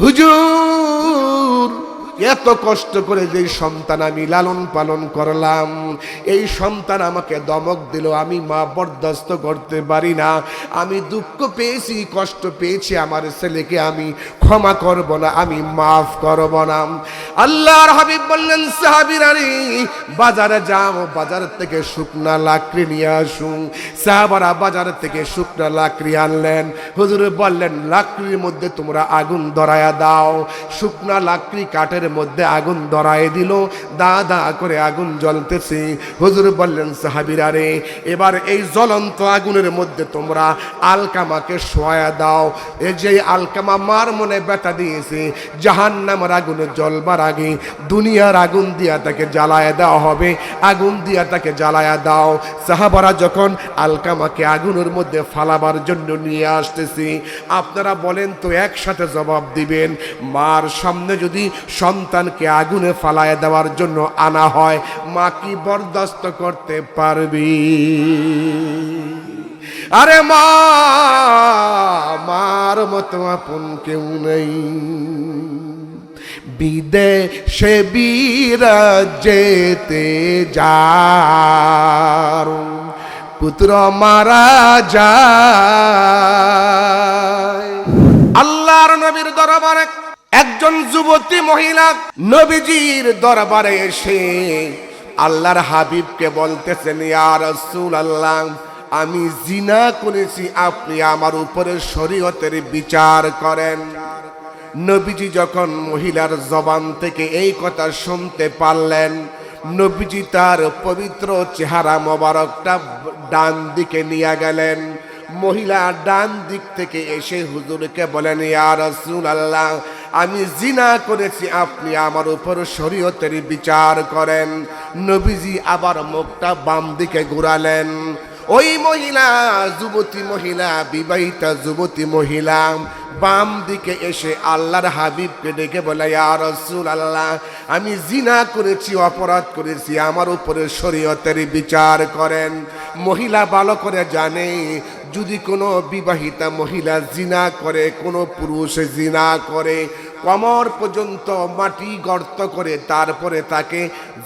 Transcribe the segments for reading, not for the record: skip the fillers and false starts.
হুজুর এত কষ্ট করে যে সন্তান আমি লালন পালন করলাম, এই সন্তান আমাকে ধমক দিল, আমি মা বরদাস্ত করতে পারি না, আমি দুঃখ পেয়েছি, কষ্ট পেয়েছি, আমার ছেলেকে আমি ক্ষমা করব না, আমি মাফ করব না। আল্লাহর হাবিব বললেন, সাহাবীরা রে বাজারে যাও, বাজার থেকে শুকনা লাকড়ি নিয়ে আসুন। সাহাবারা বাজার থেকে শুকনা লাকড়ি আনলেন। হুজুর বললেন, লাকড়ির মধ্যে তোমরা আগুন ধরায়া দাও। শুকনা লাকড়ি কাঠের মধ্যে আগুন ধরায় দিল, দা দা করে আগুন জ্বলতেছে। হুজুর বললেন, সাহাবীরা রে এবার এই জ্বলন্ত আগুনের মধ্যে তোমরা আলকামাকে শোয়া দাও। এই যে আলকামা মার মনে ব্যথা দিয়েছে, জাহান্নামের আগুনে জ্বলবার আগে দুনিয়ার আগুন দিয়া তাকে জ্বালায়া দেওয়া হবে, আগুন দিয়া তাকে জ্বালায়া দাও। সাহাবারা যখন আলকামাকে আগুনের মধ্যে ফালাবার জন্য নিয়ে আসতেছি, আপনারা বলেন তো একসাথে জবাব দিবেন, মার সামনে যদি সন্তানকে আগুনে ফালায়া দেওয়ার জন্য আনা হয়, মা কি বরদাস্ত করতে পারবি? আরে মা, মার মতো আপন কেউ নেই। বিদেশে বিরাজেতে যার পুত্র মারা যায়। আল্লাহর নবীর দরবারে একজন যুবতী মহিলা নবীজির দরবারে এসে আল্লাহর হাবিবকে বলতেছেন, ইয়া রাসূলুল্লাহ, আমি জিনা করেছি, আপনি আমার উপরে শরীয়তের বিচার করেন। নবীজি যখন মহিলার জবান থেকে এই কথা শুনতে পারলেন, নবীজি তার পবিত্র চেহারা মোবারকটা ডান দিকে নিয়ে গেলেন। মহিলা ডান দিক থেকে এসে হুজুরকে বলেন, ইয়া রাসূলুল্লাহ, আমি জিনা করেছি, আপনি আমার উপর শরীয়তের বিচার করেন। নবীজি আবার মুখটা বাম দিকে ঘুরালেন। ওই মহিলা, যুবতী মহিলা, বিবাহিতা যুবতী মহিলা বাম দিকে এসে আল্লাহর হাবিবকে ডেকে বলে, ইয়া রাসূলুল্লাহ, আমি জিনা করেছি, অপরাধ করেছি, আমার উপরে শরীয়তের বিচার করেন। মহিলা ভালো করে জানে, যদি কোনো বিবাহিতা মহিলা জিনা করে, কোনো পুরুষ জিনা করে, কমর পর্যন্ত মাটি গর্ত করে তারপরে তাকে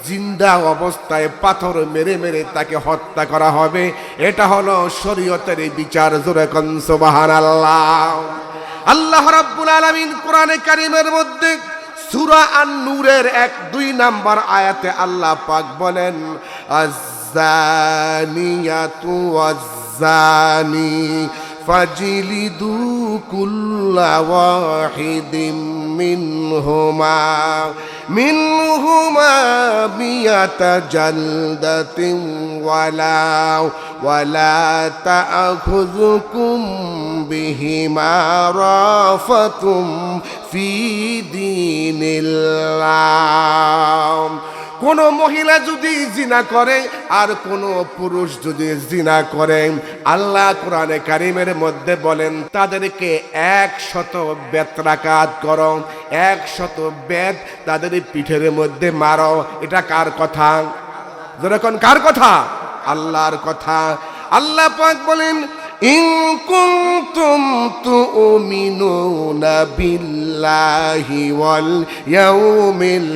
জিন্দা অবস্থায় পাথর মেরে মেরে তাকে হত্যা করা হবে। এটা হলো শরীয়তের বিচার। জোরে কোন সুবহানাল্লাহ। আল্লাহ রাব্বুল আলামিন কোরআনে কারীমের মধ্যে সূরা আন-নূরের 1-2 নাম্বার আয়াতে আল্লাহ পাক বলেন, আয-যানিয়াতু ওয়াজ-যানি ফাজলিদু কুল্লা ওয়াহিদিম মিনহুমা মিয়াতা জালদাতিন ওয়ালা তা'খুযুকুম বিহিমা রাফাতুম ফি দীনিল্লাহ। কোন মহিলা যদি জিনা করে আর কোন পুরুষ যদি জিনা করে, আল্লাহ কোরআনে কারীমের মধ্যে বলেন, তাদেরকে 100 বেত্রাঘাত করো, 100 বেত তাদের পিঠের মধ্যে মারো। এটা কার কথা? যখন কার কথা? আল্লাহর কথা। আল্লাহ পাক বলেন, ইন কুনতুম তুমিনুনা বিল্লাহি ওয়াল ইয়াউমিল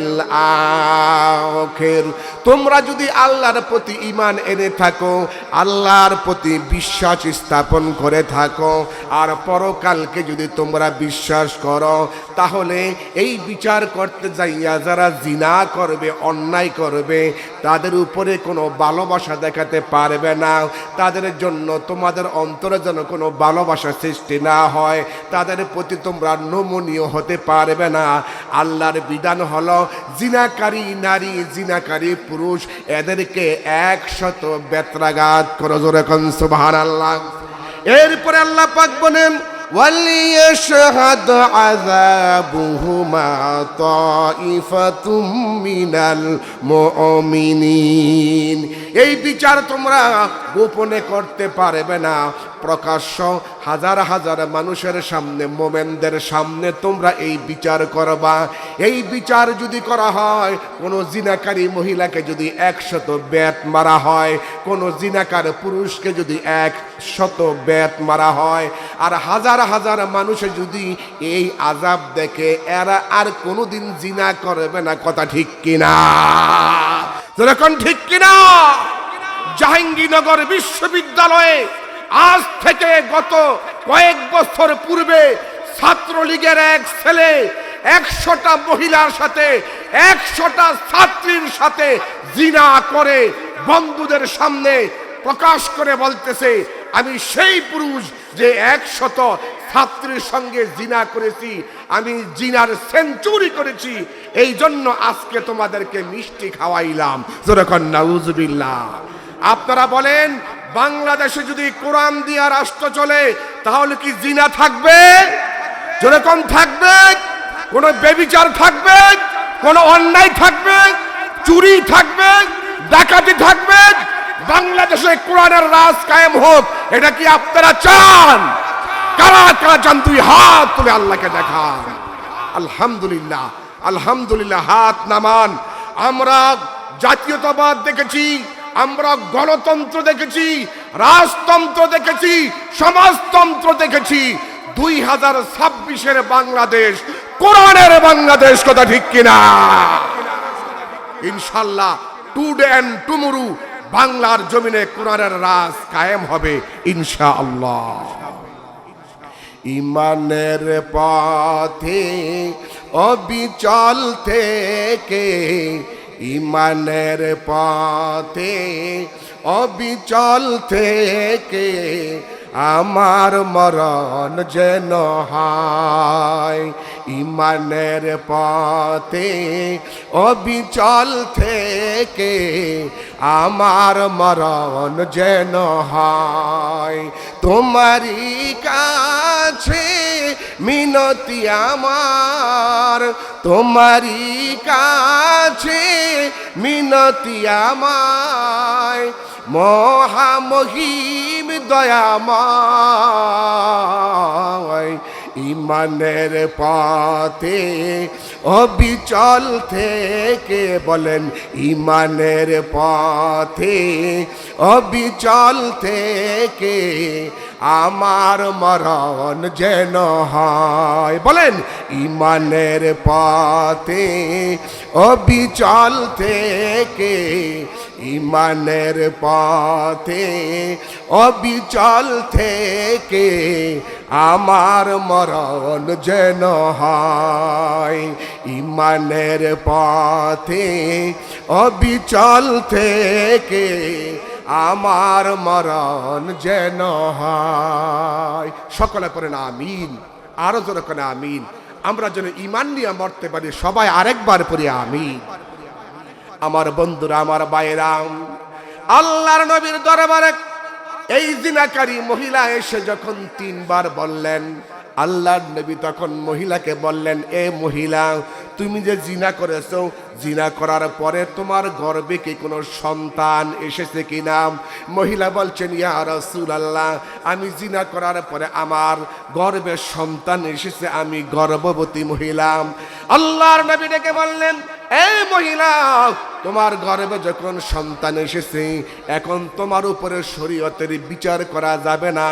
আখির, তোমরা যদি আল্লাহর প্রতি ঈমান এনে থাকো, আল্লাহর প্রতি বিশ্বাস স্থাপন করে থাকো, আর পরকালকে যদি তোমরা বিশ্বাস করো, তাহলে এই বিচার করতে যাইয়া যারা জিনা করবে, অন্যায় করবে, তাদের উপরে কোনো ভালোবাসা দেখাতে পারবে না। তাদের জন্য তোমাদের অন্তরে যেন কোনো ভালোবাসা সৃষ্টি না হয়, তাদের প্রতি তোমরা নমনীয় হতে পারবে না। আল্লাহর বিধান হলো, জিনাকারী নারী, জিনাকারী পুরুষ, এদেরকে 100 বেত্রাঘাত করো। জোরে কোন সুবহানাল্লাহ। এরপরে আল্লাহ পাক বলেন, ওয়ালিয়াশহাদ আযাবুহুমা তাইফাতুম মিনাল মুমিনিন। এই বিচার তোমরা গোপনে করতে পারবে না, প্রকাশ্য হাজার হাজার মানুষের সামনে, মোমেনদের সামনে তোমরা এই বিচার করবা। এই বিচার যদি করা হয়, কোনো জিনাকারী মহিলাকে যদি 100 বেত মারা হয়, কোনো জিনাকার পুরুষকে যদি 100 বেত মারা হয়, আর হাজার হাজার মানুষে যদি এই আযাব দেখে, এরা আর কোনোদিন জিনা করবে না। কথা ঠিক কিনা? যখন ঠিক কিনা? জাহাঙ্গীরনগর বিশ্ববিদ্যালয়ে আজ থেকে গত কয়েক বছর পূর্বে ছাত্রলীগের এক ছেলে 100টা মহিলার সাথে, 100টা ছাত্রীর সাথে জিনা করে বন্ধুদের সামনে প্রকাশ করে বলতেছে, আমি সেই পুরুষ যে 100 ছাত্রীর সঙ্গে জিনা করেছি, আমি জিনার সেঞ্চুরি করেছি, এই জন্য আজকে তোমাদেরকে মিষ্টি খাওয়াইলাম। যেরকম নাউজুবিল্লাহ। আপনারা বলেন, বাংলাদেশে যদি কোরআন দিয়া রাষ্ট্র চলে তাহলে কি জিনা থাকবে? যেরকম থাকবে? কোন বেবিচার থাকবে? কোন অন্যায় থাকবে? চুরি থাকবে? ডাকাতি থাকবে? বাংলাদেশে কোরআনের রাজ কায়েম হোক, এটা কি আপনারা চান? কারা কারা চান? দুই হাত তুলে আল্লাহকে দেখান। আলহামদুলিল্লাহ, আলহামদুলিল্লাহ, হাত নামান। আমরা জাতীয়তাবাদ দেখেছি, আমরা গণতন্ত্র দেখেছি, রাজতন্ত্র দেখেছি, সমাজতন্ত্র দেখেছি। 2026-এর বাংলাদেশ কোরআনের বাংলাদেশ। কথা ঠিক কিনা? ইনশাআল্লাহ টুডে এন্ড টুমরু বাংলার জমিনে কোরআনের রাজ কায়েম হবে ইনশাআল্লাহ। ইমানের পথে অবিচল থেকে, ইমানের পথে অবিচল থেকে আমার মরণ যেন হয়। ইমানের পথে অবিচল থেকে আমার মরণ যেন হয়। তোমারই কাছে মিনতি আমার, তোমারই কাছে মিনতি আমায়, মহামহিম দয়াময়। ইমানের পথে অবিচল থেকে, বলেন, ইমানের পথে অবিচল থেকে আমার মরণ যেন হয়। বলেন, ইমানের পথে অবিচল থেকে, ইমানের পথে অবিচল থেকে আমার মরণ যেন হয়। ইমানের পথে অবিচল থেকে আমার মরণ যেন হয়। সকলে পড়েন আমিন। আরো জোরে করে আমিন। আমরা যেন ঈমান নিয়ে মরতে পারি। সবাই আরেকবার পড়ি আমিন। আমার বন্ধুরা, আমার ভাইরা, আল্লাহর নবীর দরবারে এই জিনাকারী মহিলা এসে যখন 3 বার বললেন, আল্লাহর নবী তখন মহিলাকে বললেন, এ মহিলা, তুমি যে জিনা করেছো, জিনা করার পরে তোমার গর্ভে কি কোনো সন্তান এসেছে কিনা? মহিলা বলছেন, ইয়া রাসূলুল্লাহ, আমি জিনা করার পরে আমার গর্ভে সন্তান এসেছে, আমি গর্ভবতী মহিলা। আল্লাহর নবী ডেকে বললেন, এই মহিলা, তোমার গর্ভে যখন সন্তান এসেছে, এখন তোমার উপরে শরীয়তের বিচার করা যাবে না।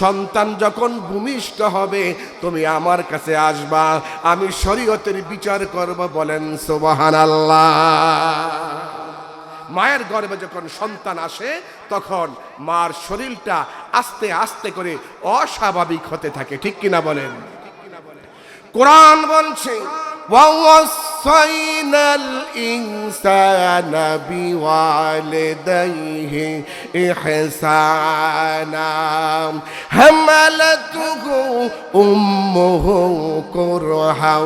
সন্তান যখন ভূমিষ্ঠ হবে তুমি আমার কাছে আসবা, আমি শরীয়তের বিচার করব। বলেন সুবহানাল্লাহ। মায়ের গর্ভে যখন সন্তান আসে তখন মার শরীরটা আস্তে আস্তে করে অস্বাভাবিক হতে থাকে, ঠিক কিনা বলেন? কোরআন বলছে, وَوَصَّيْنَا الْإِنسَانَ بِوَالِدَيْهِ إِحْسَانًا حَمَلَتْهُ أُمُّهُ كُرْهًا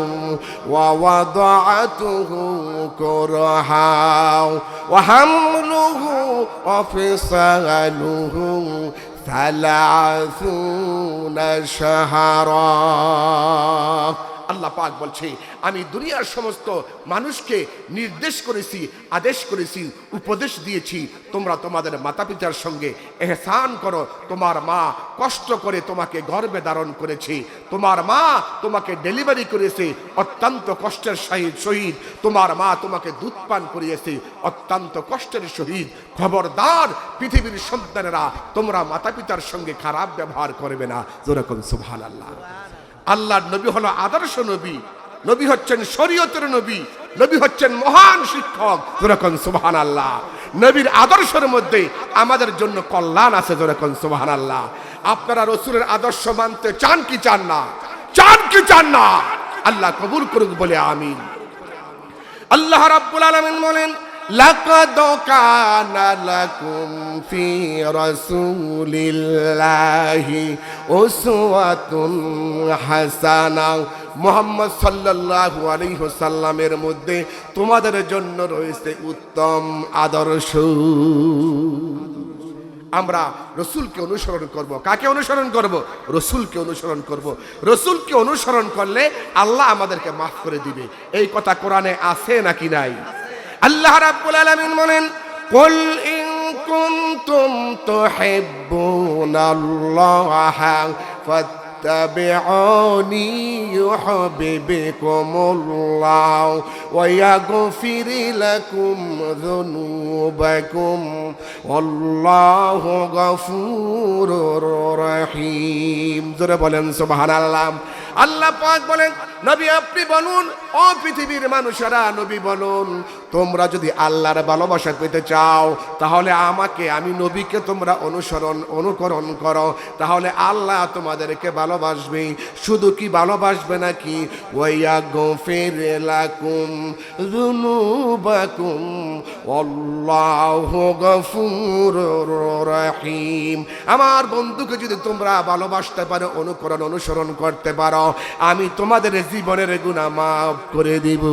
وَوَضَعَتْهُ كُرْهًا وَحَمْلُهُ وَفِصَالُهُ 30 شهرا। আল্লাহ পাক বলছে, আমি দুনিয়ার সমস্ত মানুষকে নির্দেশ করেছি, আদেশ করেছি, উপদেশ দিয়েছি, তোমরা তোমাদের মাতা পিতার সঙ্গে এহসান করো। তোমার মা কষ্ট করে তোমাকে গর্ভে ধারণ করেছে, তোমার মা তোমাকে ডেলিভারি করেছে অত্যন্ত কষ্টের সহিত, তোমার মা তোমাকে দুধ পান করিয়েছে অত্যন্ত কষ্টের সহিত। খবরদার পৃথিবীর সন্তানেরা, তোমরা মাতা পিতার সঙ্গে খারাপ ব্যবহার করবে না। যেরকম সুবহানাল্লাহ। আল্লাহর নবী হলো আদর্শ নবী, নবী হচ্ছেন শরীয়তের নবী, নবী হচ্ছেন মহান শিক্ষক। যেরকম সুবহানাল্লাহ। নবীর আদর্শের মধ্যে আমাদের জন্য কল্যাণ আছে। যেরকম সুবহানাল্লাহ। আপনারা রসুলের আদর্শ মানতে চান কি চান না? চান কি চান না? আল্লাহ কবুল করুক বলে আমিন। আল্লাহ রাব্বুল আলামিন বলেন, লাকাদ কানা লাকুম ফি রাসূলিল্লাহি উসওয়াতুন হাসানা। মুহাম্মদ সাল্লাল্লাহু আলাইহি ওয়াসাল্লামের মধ্যে তোমাদের জন্য রয়েছে উত্তম আদর্শ। আমরা রসুলকে অনুসরণ করব। কাকে অনুসরণ করব? রসুলকে অনুসরণ করব। রসুলকে অনুসরণ করলে আল্লাহ আমাদেরকে মাফ করে দিবে। এই কথা কোরআনে আছে নাকি নাই? আল্লাহ রাব্বুল আলামিন বলেন, কুল ইন কুনতুম তুহিব্বুনাল্লাহা ফাত্তাবিউনি ইউহিব্বুকুমুল্লাহ ওয়া ইয়াগফির লাকুম যুনুবাকুম আল্লাহু গফুরুর রহিম। জোরে বলেন সুবহানাল্লাহ। আল্লাহ পাক বলেন, নবী আপনি বলুন, ও পৃথিবীর মানুষেরা, নবী বলুন, তোমরা যদি আল্লাহর ভালোবাসা পেতে চাও তাহলে আমাকে, আমি নবীকে তোমরা অনুকরণ করো, তাহলে আল্লাহ তোমাদেরকে ভালোবাসবে। শুধু কি ভালোবাসবে নাকি, ওয়ায়াগফির লাকুম যুনুবাকুম আল্লাহু গফুরুর রহিম। আমার বন্ধুকে যদি তোমরা ভালোবাসতে পারো, অনুসরণ করতে পারো, আমি তোমাদের জীবনের গুনাহ মাফ করে দিব।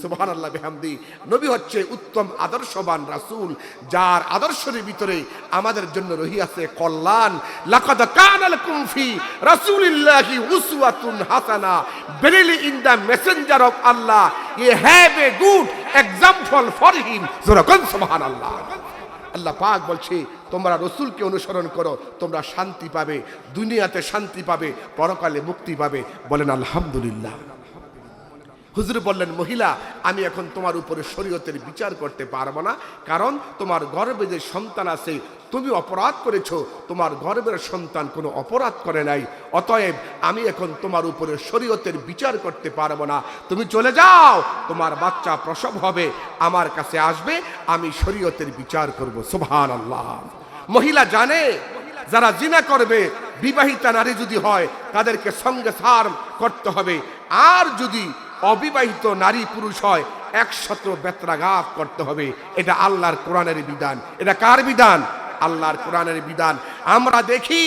সুবহানাল্লাহ বিহামদি। নবী হচ্ছে উত্তম আদর্শবান রাসূল, যার আদর্শের ভিতরে আমাদের জন্য রহিয়াছে কল্যাণ। লাকাদ কানা লাকুম ফি রাসূলিল্লাহি উসওয়াতুন হাসানা। Verily in the messenger of Allah you have a good example for him. যেরকম সুবহানাল্লাহ। আল্লাহ পাক বলছে, তোমরা রসুলকে অনুসরণ করো, তোমরা শান্তি পাবে, দুনিয়াতে শান্তি পাবে, পরকালে মুক্তি পাবে। বলেন আলহামদুলিল্লাহ। হুজুর বললেন, মহিলা, আমি এখন তোমার উপরে শরীয়তের বিচার করতে পারবো না, কারণ তোমার গর্ভে যে সন্তান আছে তুমি অপরাধ করেছো, তোমার গর্ভের সন্তান কোনো অপরাধ করে নাই, অতএব আমি এখন তোমার উপরে শরীয়তের বিচার করতে পারবো না। তুমি চলে যাও, তোমার বাচ্চা প্রসব হবে, আমার কাছে আসবে, আমি শরীয়তের বিচার করব। সুবহানাল্লাহ। মহিলা জানে যারা জিনা করবে, বিবাহিতা নারী যদি হয় তাদেরকে সঙ্গে সার করতে হবে, আর যদি অবিবাহিত নারী পুরুষ হয় 100 বেত্রাঘাত করতে হবে। এটা আল্লাহর কোরআনের বিধান। এটা কার বিধান? আল্লাহর কোরআনের বিধান। আমরা দেখি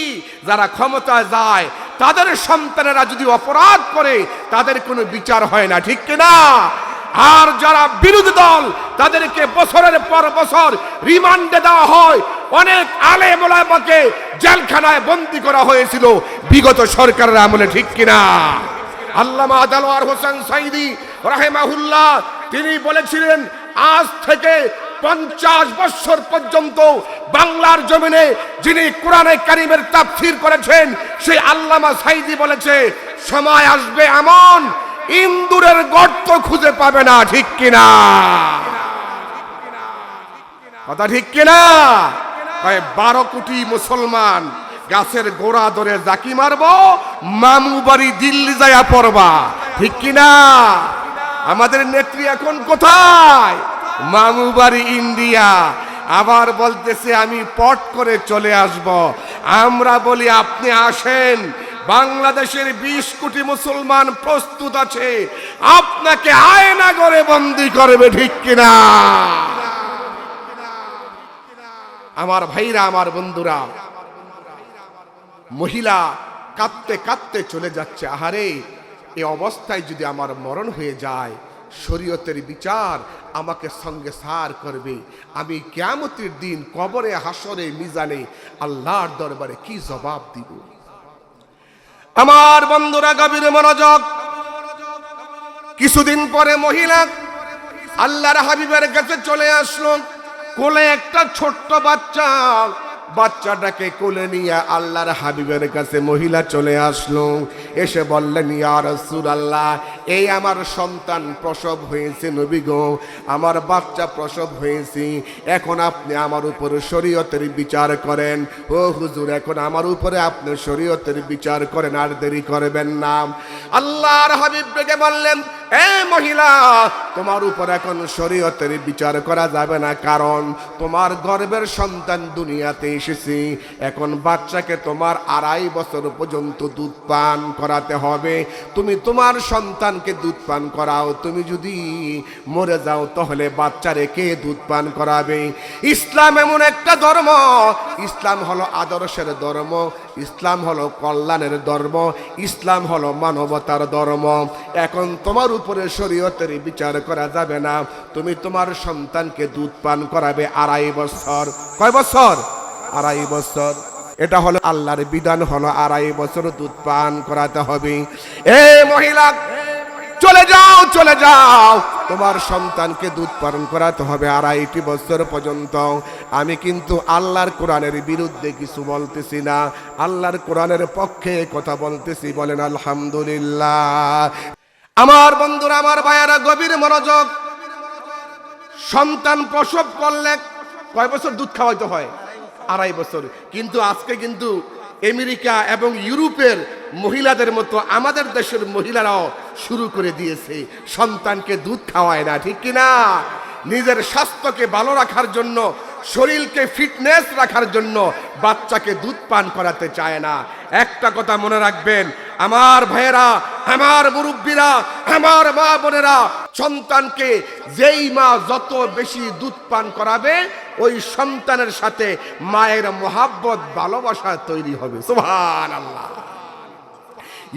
যারা ক্ষমতায় যায় তাদের সন্তানেরা যদি অপরাধ করে তাদের কোনো বিচার হয় না, ঠিক কিনা? আর যারা বিরোধী দল তাদেরকে বছরের পর বছর রিমান্ডে দেওয়া হয়। অনেক আলেম ওলামাকে জেলখানায় বন্দী করা হয়েছিল বিগত সরকারের আমলে, ঠিক কিনা? আল্লামা দেলোয়ার হোসেন সাঈদী রাহিমাহুল্লাহ তিনি বলেছিলেন, আজ থেকে 50 বছর পর্যন্ত বাংলার জমিনে যিনি কোরআনে কারীমের তাফসীর করেছেন সেই আল্লামা সাঈদী বলেছে, সময় আসবে এমন ইন্দুরের গর্ত খুঁজে পাবে না, ঠিক কিনা? কথা ঠিক কিনা? 12 কোটি মুসলমান গাছের গোড়া ধরে জাকি মারবো, মামু বাড়ি দিল্লি যায়া পড়বা, ঠিক কিনা? আমাদের নেত্রী এখন কোথায়? মামু বাড়ি ইন্ডিয়া। আবার বলতেছে আমি পট করে চলে আসব। আমরা বলি আপনি আসেন, বাংলাদেশের 20 কোটি মুসলমান প্রস্তুত আছে, আপনাকে আয়না করে বন্দী করবে, ঠিক কিনা? আমার ভাইরা, আমার বন্ধুরা, মহিলা কাঁদতে কাঁদতে চলে যাচ্ছে। আহারে, এই অবস্থায় যদি আমার মরণ হয়ে যায়, শরীয়তের বিচার আমাকে সঙ্গে সার করবে। আমি কিয়ামতের দিন কবরে, হাসরে, মিজানে আল্লাহর দরবারে কি জবাব দিব? আমার বন্ধুরা গভীর মনোযোগ। কিছুদিন পরে মহিলা আল্লাহর হাবিবের কাছে চলে আসলো। কোলে একটা ছোট্ট বাচ্চা, বাচ্চাটাকে কোলে নিয়ে আল্লাহর হাবিবের কাছে মহিলা চলে আসলো। এসে বললেন, ইয়া রাসূলুল্লাহ, এই আমার সন্তান প্রসব হয়েছে নবী গো, আমার বাচ্চা প্রসব হয়েছে, এখন আপনি আমার উপরে শরীয়তের বিচার করেন। ও হুজুর, এখন আমার উপরে আপনি শরীয়তের বিচার করেন, আর দেরি করবেন না। আল্লাহর হাবিব ডেকে বললেন, এ মহিলা, তোমার উপর এখন শরীয়তের বিচার করা যাবে না, কারণ তোমার গর্ভের সন্তান দুনিয়াতে এসেছে। এখন বাচ্চাকে তোমার 2.5 বছর পর্যন্ত দুধ পান করাতে হবে। তুমি তোমার সন্তানকে দুধ পান করাও, তুমি যদি মরে যাও তাহলে বাচ্চারে কে দুধ পান করাবে? ইসলাম এমন একটা ধর্ম, ইসলাম হলো আদর্শের ধর্ম, ইসলাম হলো কল্যাণের ধর্ম, ইসলাম হলো মানবতার ধর্ম। এখন তোমার উপরে শরীয়তের বিচার করা যাবে না, তুমি তোমার সন্তানকে দুধ পান করাবে 2.5 বছর। কয় বছর? 2.5 বছর। এটা হলো আল্লাহর বিধান, হলো 2.5 বছর দুধ পান করাতে হবে। এ মহিলা, চলে যাও, চলে যাও, তোমার সন্তানকে দুধ পান করাতে হবে 2.5 বছর পর্যন্ত। আমি কিন্তু আল্লাহর কোরআনের বিরুদ্ধে কিছু বলতেছি না, আল্লাহর কোরআনের পক্ষে কথা বলতেছি। বলেন আলহামদুলিল্লাহ। আমার বন্ধুরা, আমার ভাইয়ারা, গভীর মনোযোগ। সন্তান প্রসব করলে কয় বছর দুধ খাওয়াইতে হয়? 2.5 বছর। কিন্তু আজকে কিন্তু আমেরিকা এবং ইউরোপের মহিলাদের মতো আমাদের দেশের মহিলারাও শুরু করে দিয়েছে, সন্তানকে দুধ খাওয়ায় না, ঠিক কিনা? নিজের স্বাস্থ্যকে ভালো রাখার জন্য, শরীরকে ফিটনেস রাখার জন্য বাচ্চাকে দুধ পান করাতে চায় না। একটা কথা মনে রাখবেন আমার ভাইয়েরা, আমার মুরব্বীরা, আমার মা বোনেরা, সন্তানকে যেই মা যত বেশি দুধ পান করাবে, ওই সন্তানের সাথে মায়ের মহাব্বত, ভালোবাসা তৈরি হবে। সুবহানাল্লাহ।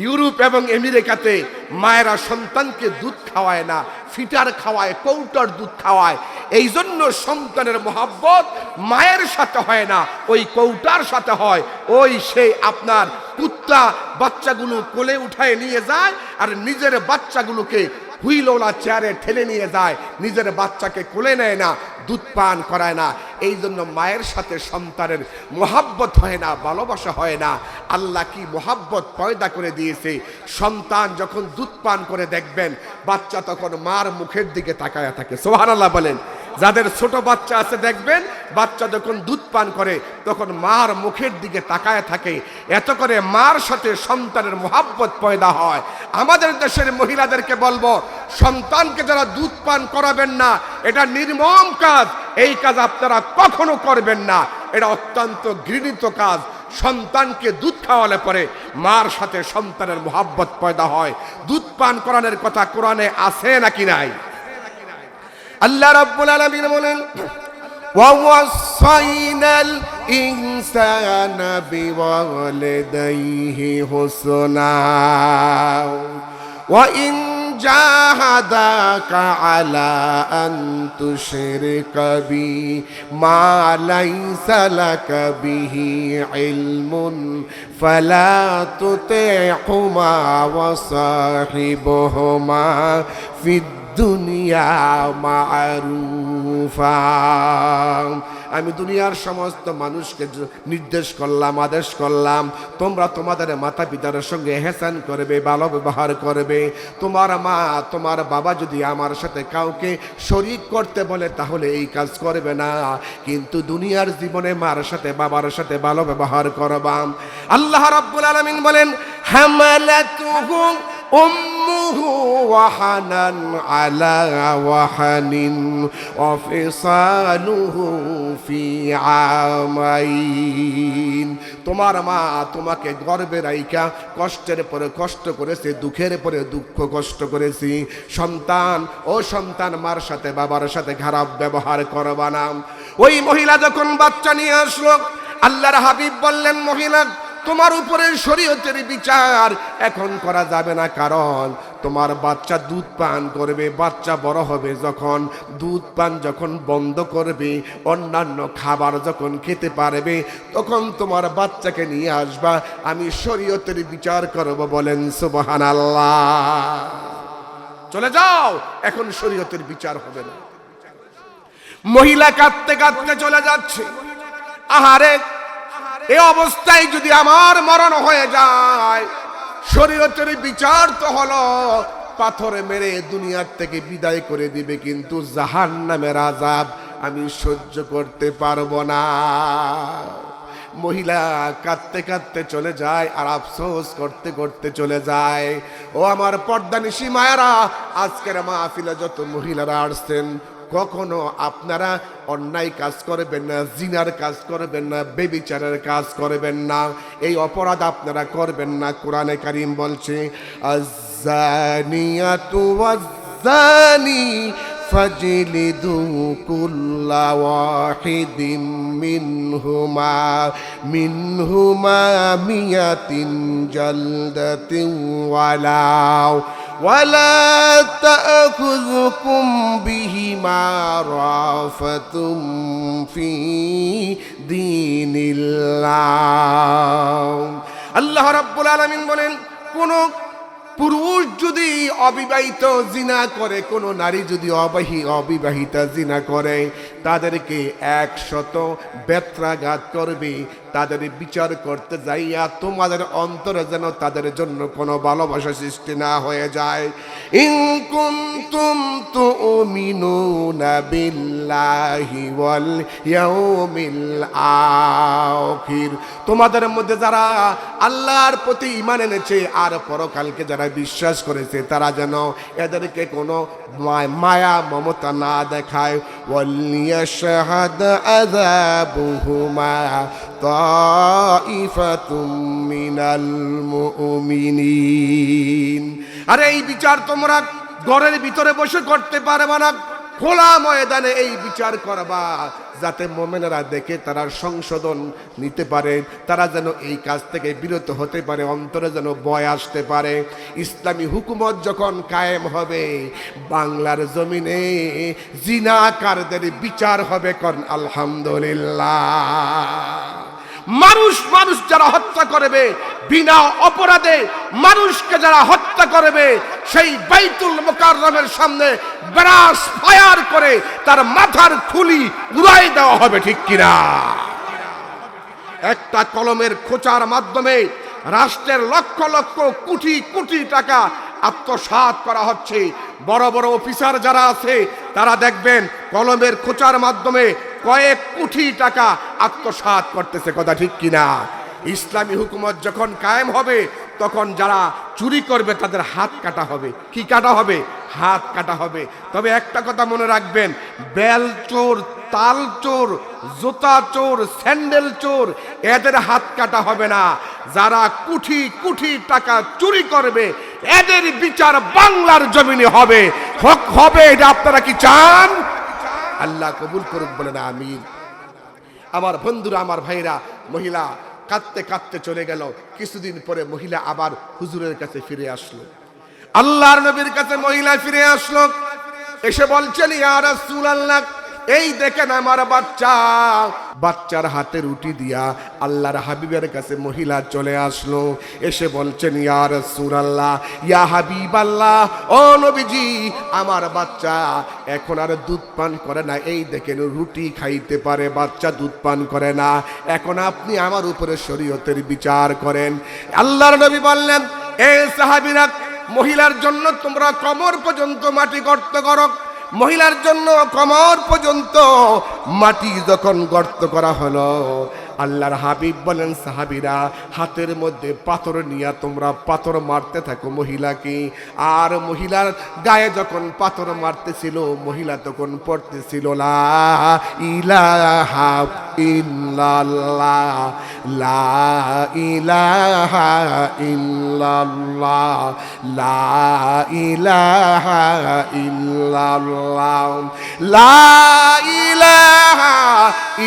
ইউরোপ এবং আমেরিকাতে মায়েরা সন্তানকে দুধ খাওয়ায় না, ফিটার খাওয়ায়, কৌটার দুধ খাওয়ায়। এই জন্য সন্তানের মহাব্বত মায়ের সাথে হয় না, ওই কৌটার সাথে হয়। ওই সেই আপনার কুত্তা বাচ্চাগুলো কোলে উঠায় নিয়ে যায়, আর নিজের বাচ্চাগুলোকে হুইলওয়ালা চেয়ারে ঠেলে নিয়ে যায়, নিজের বাচ্চাকে কোলে নেয় না, দুধ পান করায় না। এই জন্য মায়ের সাথে সন্তানের মোহাব্বত হয় না, ভালোবাসা হয় না। আল্লাহ কি মোহাব্বত পয়দা করে দিয়েছে! সন্তান যখন দুধ পান করে দেখবেন, বাচ্চা তখন মার মুখের দিকে তাকায়া থাকে। সুবহানাল্লাহ বলেন। যাদের ছোট বাচ্চা আছে দেখবেন, বাচ্চা যখন দুধ পান করে তখন মার মুখের দিকে তাকায় থাকে। এত করে মার সাথে সন্তানের মোহাব্বত পয়দা হয়। আমাদের দেশের মহিলাদেরকে বলবো, সন্তানকে যারা দুধ পান করাবেন না, এটা নির্মম কাজ। এই কাজ আপনারা কখনো করবেন না, এটা অত্যন্ত ঘৃণিত কাজ। সন্তানকে দুধ খাওয়ালে পরে মার সাথে সন্তানের মোহাব্বত পয়দা হয়। দুধ পান করানোর কথা কোরআনে আছে নাকি নাই? আল্লাহ রাব্বুল আলামিন বলেন, ওয়াসাইনাল ইনসানা বিওয়ালিদাইহি হুসনা ওয়া ইন জাহাদাকা আলা আন তুশরিকা বি মা লাইসা লাকা বিহি ইলমুন ফালা তুতি'হুমা ওয়া সাহিবহুমা ফিদ দুনিয়া মারুফা। আমি দুনিয়ার সমস্ত মানুষকে নির্দেশ করলাম, আদেশ করলাম, তোমরা তোমাদের মাতা পিতার সঙ্গে এহসান করবে, ভালো ব্যবহার করবে। তোমার মা, তোমার বাবা যদি আমার সাথে কাউকে শরীক করতে বলে তাহলে এই কাজ করবে না, কিন্তু দুনিয়ার জীবনে মার সাথে বাবার সাথে ভালো ব্যবহার করবা। আল্লাহ রাব্বুল আলামিন বলেন, হামালাতুহু উম্মুহু ওয়াহানান আলা ওয়াহানিন ওয়াফিসালুহু ফি আমাইন। তোমার মা তোমাকে গর্ভে রাইখা কষ্টের পরে কষ্ট করেছে, দুঃখের পরে দুঃখ কষ্ট করেছি। সন্তান, ও সন্তান, মার সাথে বাবার সাথে খারাপ ব্যবহার করবা না। ওই মহিলা যখন বাচ্চা নিয়ে আসলো, আল্লাহর হাবিব বললেন, মহিলা, তোমার উপরে শরীয়তের বিচার এখন করা যাবে না, কারণ তোমার বাচ্চা দুধ পান করবে, বাচ্চা বড় হবে যখন, দুধ পান যখন বন্ধ করবে, অন্যান্য খাবার যখন খেতে পারবে, তখন তোমার বাচ্চাকে নিয়ে আসবা, আমি শরীয়তের বিচার করব। বলেন সুবহানাল্লাহ। চলে যাও, এখন শরীয়তের বিচার হবে না। মহিলা কাঁদতে কাঁদতে চলে যাচ্ছে। আহারে, এই অবস্থায় যদি আমার মরণ হয়ে যায়, শরীয়তের বিচার তো হলো পাথরে মেরে দুনিয়ার থেকে বিদায় করে দিবে, কিন্তু জাহান্নামের আযাব আমি সহ্য করতে পারবো না। মহিলা কাঁদতে কাঁদতে চলে যায় আর আফসোস করতে করতে চলে যায়। ও আমার পর্দানিশী মায়েরা, আজকের মাহফিলে যত মহিলারা আসছেন, কখনো আপনারা অন্যায় কাজ করবেন না, জিনার কাজ করবেন না, বেবিচারের কাজ করবেন না, এই অপরাধ আপনারা করবেন না। কোরআনে কারীম বলছে, আয-যানিয়াতু ওয়াজ-যানি ফাজলিদু কুল্লা ওয়াহিদিম মিনহুমা মিয়াতিন জালদাতিন ওয়ালা তা'খুযুকুম বিহিমা রাফাতুম ফি দীনিল্লাহ। আল্লাহ রাব্বুল আলামিন বলেন, কোন পুরুষ যদি অবিবাহিত জিনা করে, কোন নারী যদি অবিবাহিতা জিনা করে, তাদেরকে 100 বেত্রাঘাত করবে। তাদের বিচার করতে যাইয়া তোমাদের অন্তরে যেন তাদের জন্য কোনো ভালোবাসা সৃষ্টি না হয়ে যায়। ইন কুনতুম তুমিনুনা বিল্লাহি ওয়াল ইয়াউমিল আখির, তোমাদের মধ্যে যারা আল্লাহর প্রতি ঈমান এনেছে আর পরকালকে যারা বিশ্বাস করেছে, তারা যেন এদেরকে কোনো মায়া মমতা না দেখায়। ওয়ালিয়াশহাদ আযাবুহুমা তাইফাতুম মিনাল মুমিনিন। আরে এই বিচার তোমরা ঘরের ভিতরে বসে করতে পারবে না, খোলা ময়দানে এই বিচার করবা, যাতে মুমিনেরা দেখে তারা সংশোধন নিতে পারে, তারা যেন এই কাজ থেকে বিরত হতে পারে, অন্তরে যেন ভয় আসতে পারে। ইসলামী হুকুমত যখন কায়েম হবে, বাংলার জমিনে জিনাকারদের বিচার হবে। কোন আলহামদুলিল্লাহ। মানুষ যারা হত্যা করবে বিনা অপরাধে, মানুষকে যারা হত্যা করবে, সেই বাইতুল মুকাররমের সামনে ব্রাশ ফায়ার করে তার মাথার খুলি উড়াই দেওয়া হবে, ঠিক কিনা? একটা কলমের খোঁচার মাধ্যমে রাষ্ট্রের লক্ষ লক্ষ কোটি কোটি টাকা আত্মসাৎ করা হচ্ছে। বড় বড় অফিসার যারা আছে, তারা দেখবেন কলমের খোঁচার মাধ্যমে কয়েক কোটি টাকা আত্মসাৎ করতেছে, কথা ঠিক কিনা? ইসলামী হুকুমত যখন কায়েম হবে, তখন যারা চুরি করবে তাদের হাত কাটা হবে। কি কাটা হবে? হাত কাটা হবে। তবে একটা কথা মনে রাখবেন, বেল চোর, তাল চোর, জুতা চোর, স্যান্ডেল চোর, এদের হাত কাটা হবে না। যারা কোটি কোটি টাকা চুরি করবে, এদের বিচার বাংলার জমিনে হবে। হবে, এটা আপনারা কি চান? আল্লাহ কবুল করুক, বলেন আমিন। আমার বন্ধুরা, আমার ভাইরা, মহিলা কাঁদতে কাঁদতে চলে গেল। কিছুদিন পরে মহিলা আবার হুজুরের কাছে ফিরে আসলো। আল্লাহর নবীর কাছে মহিলা ফিরে আসলো, এসে বলছেন, ইয়া রাসূলুল্লাহ, এই দেখেন আমার বাচ্চার হাতে রুটি দিয়া আল্লাহর হাবিবের কাছে মহিলা চলে আসলো। এসে বলছেন, ইয়া রাসূলুল্লাহ, ইয়া হাবিবাল্লাহ, ও নবীজি, আমার বাচ্চা এখন আর দুধ পান করে না। এই দেখেন রুটি খাইতে পারে, বাচ্চা দুধ পান করে না। এখন আপনি আমার উপরে শরীয়তের বিচার করেন। আল্লাহর নবী বললেন, এ সাহাবীরা, মহিলার জন্য তোমরা কোমর পর্যন্ত মাটি গর্ত করো। মহিলার জন্য কোমর পর্যন্ত মাটি যখন গর্ত করা হলো, আল্লাহর হাবিব বলেন, সাহাবীরা, হাতের মধ্যে পাথর নিয়ে তোমরা পাথর মারতে থাকো মহিলাকে। আর মহিলার গায়ে যখন পাথর মারতেছিল, মহিলা তখন পড়তেছিল, লা ইলাহা ইল্লাল্লাহ, লা ইলাহা ইল্লাল্লাহ, লা ইলাহা ইল্লাল্লাহ, লা ইলাহা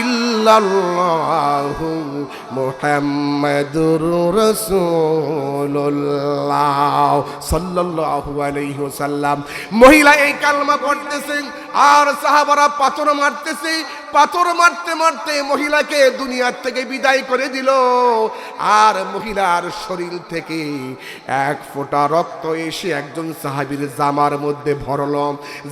ইল্লাল্লাহ মুহাম্মাদুর রাসূলুল্লাহ। সাল্লাল্লাহু আলাইহি ওয়াসাল্লাম। মহিলা এই কালমা পড়তেছেন আর সাহাবারা পাথর মারতেছে। পাথর মারতে মারতে মহিলাকে দুনিয়ার থেকে বিদায় করে দিল। আর মহিলার শরীর থেকে এক ফোঁটা রক্ত এসে একজন সাহাবীর জামার মধ্যে ভরল।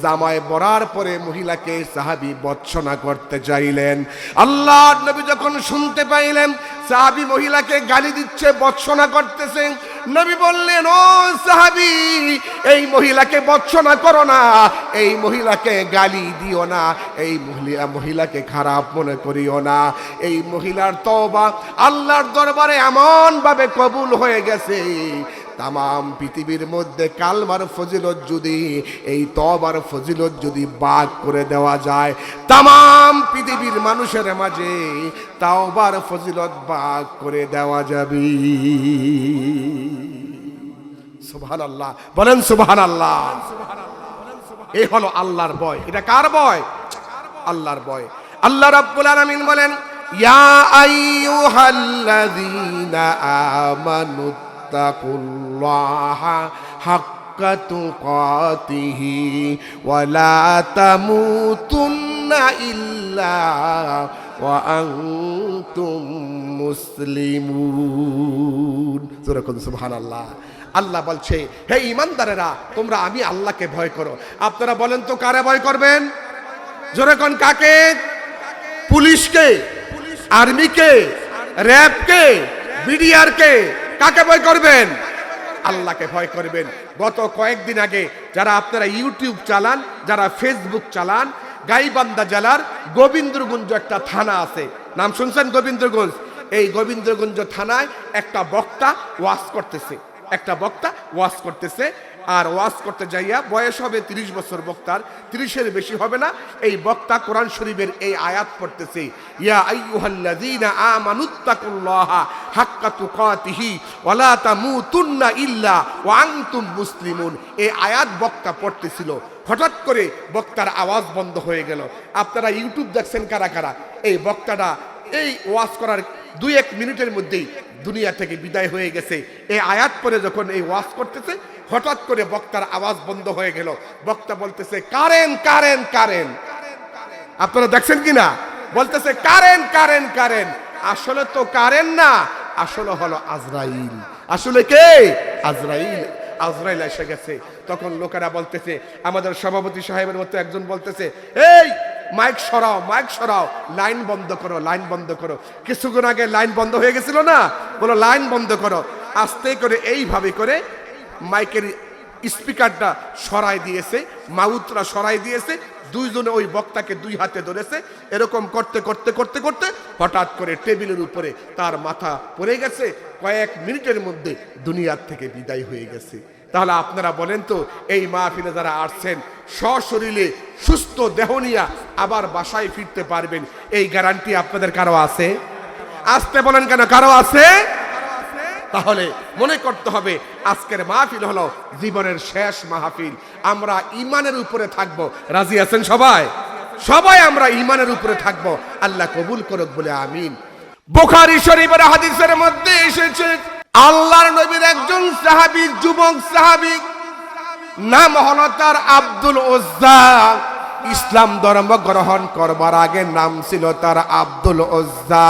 জামায় ভরার পরে মহিলাকে সাহাবী ভর্ৎসনা করতে চাইলেন। আল্লাহর নবী যখন শুনতে পাইলেন সাহাবী মহিলাকে গালি দিচ্ছে, ভর্ৎসনা করতেছে, নবী বললেন, ও সাহাবী, এই মহিলাকে ভর্ৎসনা করো না, এই মহিলাকে গালি দিও না, এই মহিলাকে খারাপ মনে করিও না। এই মহিলার তওবা আল্লাহর দরবারে এমন ভাবে কবুল হয়ে গেছে, তামাম পৃথিবীর মধ্যে কালমার ফজিলত যদি, এই তওবার ফজিলত যদি ভাগ করে দেওয়া যায়, তামাম পৃথিবীর মানুষের মাঝে তওবার ফজিলত ভাগ করে দেওয়া যাবে। সুবহানাল্লাহ, বলেন সুবহানাল্লাহ। এই হলো আল্লাহর ভয়। এটা কার ভয়? আল্লাহর ভয়। আল্লাহ রাব্বুল আলামিন বলেন, ইয়া আইয়ুহাল্লাযীনা আমানু তাকুল্লাহা হাক্কা তুকাতিহি ওয়া লা তামুতুন্না ইল্লা ওয়া আনতুম মুসলিমুন। জোরে বলুন সুবহানাল্লাহ। আল্লাহ বলছে, হে ঈমানদারেরা, তোমরা আমি আল্লাহকে ভয় করো। আপনারা বলেন তো কারে ভয় করবেন? জোরে কোন, কাকে? পুলিশকে, আর্মিকে, র্যাবকে, বিডিআরকে? কাকে ভয় করবেন? আল্লাহকে ভয় করবেন। গত কয়েকদিন আগে যারা আপনারা ইউটিউব চালান, যারা ফেসবুক চালান, গাইবান্ধা জেলার গোবিন্দগঞ্জ একটা থানা আছে, নাম শুনছেন? গোবিন্দগঞ্জ। এই গোবিন্দগঞ্জ থানায় একটা বক্তা ওয়াজ করতেছে, একটা বক্তা ওয়াজ করতেছে। আর ওয়াজ করতে যাইয়া বয়স হবে 30 বছর বক্তার, 30-এর বেশি হবে না। এই বক্তা কোরআন শরীফের এই আয়াত পড়তেছে, ইয়া আইয়ুহাল্লাযীনা আমানুত্তাকুল্লাহা হাক্কা তুকাতিহি ওয়া লা তামুতুন্না ইল্লা ওয়া আনতুম মুসলিমুন। এই আয়াত বক্তা পড়তেছিল, হঠাৎ করে বক্তার আওয়াজ বন্ধ হয়ে গেল। আপনারা ইউটিউব দেখছেন কারা কারা? এই বক্তাটা এই ওয়াজ করার 2-1 মিনিটের মধ্যেই দুনিয়া থেকে বিদায় হয়ে গেছে। এই আয়াত পরে যখন এই ওয়াজ করতেছে, হঠাৎ করে বক্তার আওয়াজ বন্ধ হয়ে গেল। বক্তা বলতেছে, কারেন কারেন কারেন। আপনারা দেখছেন কিনা? বলতেছে কারেন কারেন কারেন। আসলে তো কারেন না, আসলে হলো আজরাইল। আসলে কে? আজরাইল। আজরাইল এসে গেছে। তখন লোকেরা বলতেছে, আমাদের সভাপতি সাহেবের মতো একজন বলতেছে, এই মাইক সরাও, মাইক সরাও, লাইন বন্ধ করো, লাইন বন্ধ করো। কিছুক্ষণ আগে লাইন বন্ধ হয়ে গেছিল না? বলো লাইন বন্ধ করো। আস্তে করে এইভাবে করে মাইকের স্পিকারটা সরাই দিয়েছে, মাউথটা সরাই দিয়েছে। দুইজনে ওই বক্তাকে 2 হাতে ধরেছে। এরকম করতে করতে করতে করতে হঠাৎ করে টেবিলের উপরে তার মাথা পড়ে গেছে। কয়েক মিনিটের মধ্যে দুনিয়ার থেকে বিদায় হয়ে গেছে। তাহলে আপনারা বলেন তো, এই মাহফিলে যারা আসছেন সশরীরে সুস্থ দেহ নিয়ে আবার বাসায় ফিরতে পারবেন, এই গ্যারান্টি আপনাদের কারো আছে? আসতে বলেন কেন, কারো আছে? তাহলে মনে করতে হবে আজকের মাহফিল হলো জীবনের শেষ মাহফিল। আমরা ঈমানের উপরে থাকব। রাজি আছেন সবাই? সবাই আমরা ঈমানের উপরে থাকব। আল্লাহ কবুল করুক বলে আমিন। বুখারী শরীফের হাদিসের মধ্যে এসেছে, আল্লাহর নবীর একজন সাহাবী, যুবক সাহাবী, নাম হলো তার আব্দুল উজ্জা। ইসলাম ধর্ম গ্রহণ করবার আগে নাম ছিল তার আব্দুল উজ্জা।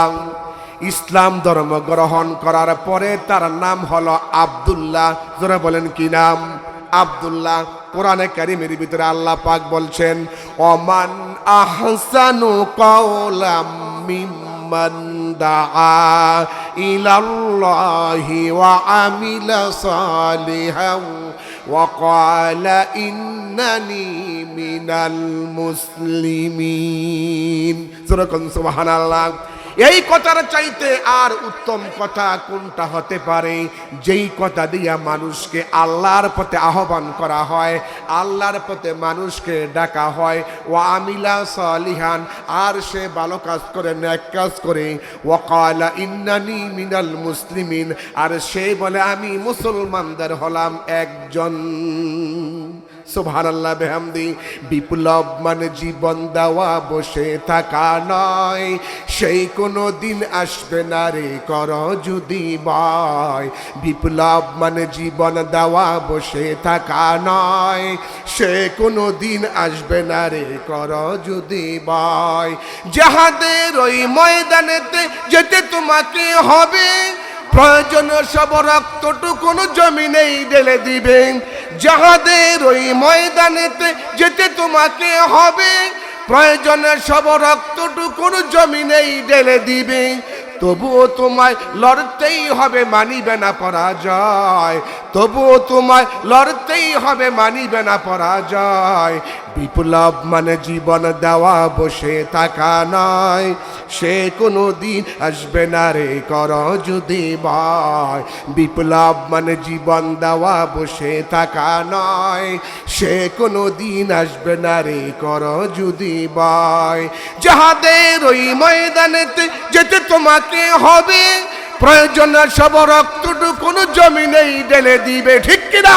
ইসলাম ধর্ম গ্রহণ করার পরে তার নাম হলো আব্দুল্লাহ। যারা বলেন কি নাম? আব্দুল্লাহ। কোরআনে কারীমের ভিতরে আল্লাহ পাক বলছেন, ওমান আহসানু কাওলাম মিম্মান দাআ ইলাল্লাহি ওয়া আমিলা সালিহান ওয়া ক্বালা ইন্নানি মিনাল মুসলিমিন। সুবহানাল্লাহ। এই কথার চাইতে আর উত্তম কথা কোনটা হতে পারে, যেই কথা দিয়া মানুষকে আল্লাহর পথে আহ্বান করা হয়, আল্লাহর পথে মানুষকে ডাকা হয়। ওয়া আমিলা সালিহান, আর সে ভালো কাজ করে, নেক কাজ করে। ওয়া ক্বালা ইন্নানি মিনাল মুসলিমিন, আর সে বলে আমি মুসলমানদের হলাম একজন। সুবহানাল্লাহ বিহামদি। বিপ্লব মানে জীবন দেওয়া, বসে থাকা নয়, সেই কোনো দিন আসবে না রে কর যদি ভয়। বিপ্লব মানে জীবন দেওয়া, বসে থাকা নয়, সে কোনো দিন আসবে না রে কর যদি ভয়। যাহাদের ওই ময়দানেতে যেতে তোমাকে হবে, প্রয়োজন সব রক্তটুকুন জমিনেই ঢেলে দিবে। যাহাদের ওই ময়দানেতে যেতে তোমাকে হবে, প্রয়োজনে সব রক্তটুকুন জমিনেই ঢেলে দিবে। তবুও তোমায় লড়তেই হবে, মানিবে না পরাজয়। তবুও তোমায় লড়তেই হবে, মানিবে না পরাজয়। বিপ্লব মানে জীবন দেওয়া, বসে থাকা নয়, সে কোনো দিন আসবে না রে কর যদি ভয়। বিপ্লব মানে জীবন দেওয়া, বসে থাকা নয়, সে কোনো দিন আসবে না রে কর যদি ভয়। যাহাদের ওই ময়দানেতে যেতে তোমাকে হবে, প্রয়োজন সব রক্তটুকুন জমিনেই ঢেলে দিবে, ঠিক কিনা?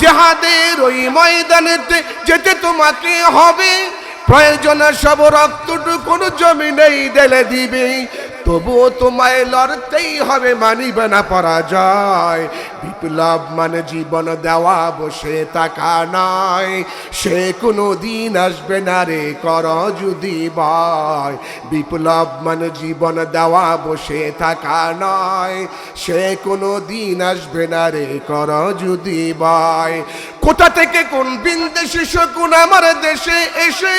যাহাদের ওই ময়দানেতে যেতে তোমাকে হবে, প্রয়োজন সব রক্তটুকুন জমিনেই ঢেলে দিবে। তবুও তোমায় লড়তেই হবে, মানিবে না পরাজয়। বিপ্লব মানে জীবন দেওয়া, বসে থাকা নয়, সে কোনো দিন আসবে না রে কর যদি ভয়। বিপ্লব মানে জীবন দেওয়া, বসে থাকা নয়, সে কোনো দিন আসবে না রে কর যদি ভয়। কোথা থেকে কোন বিন্দেশি শকুন আমার দেশে এসে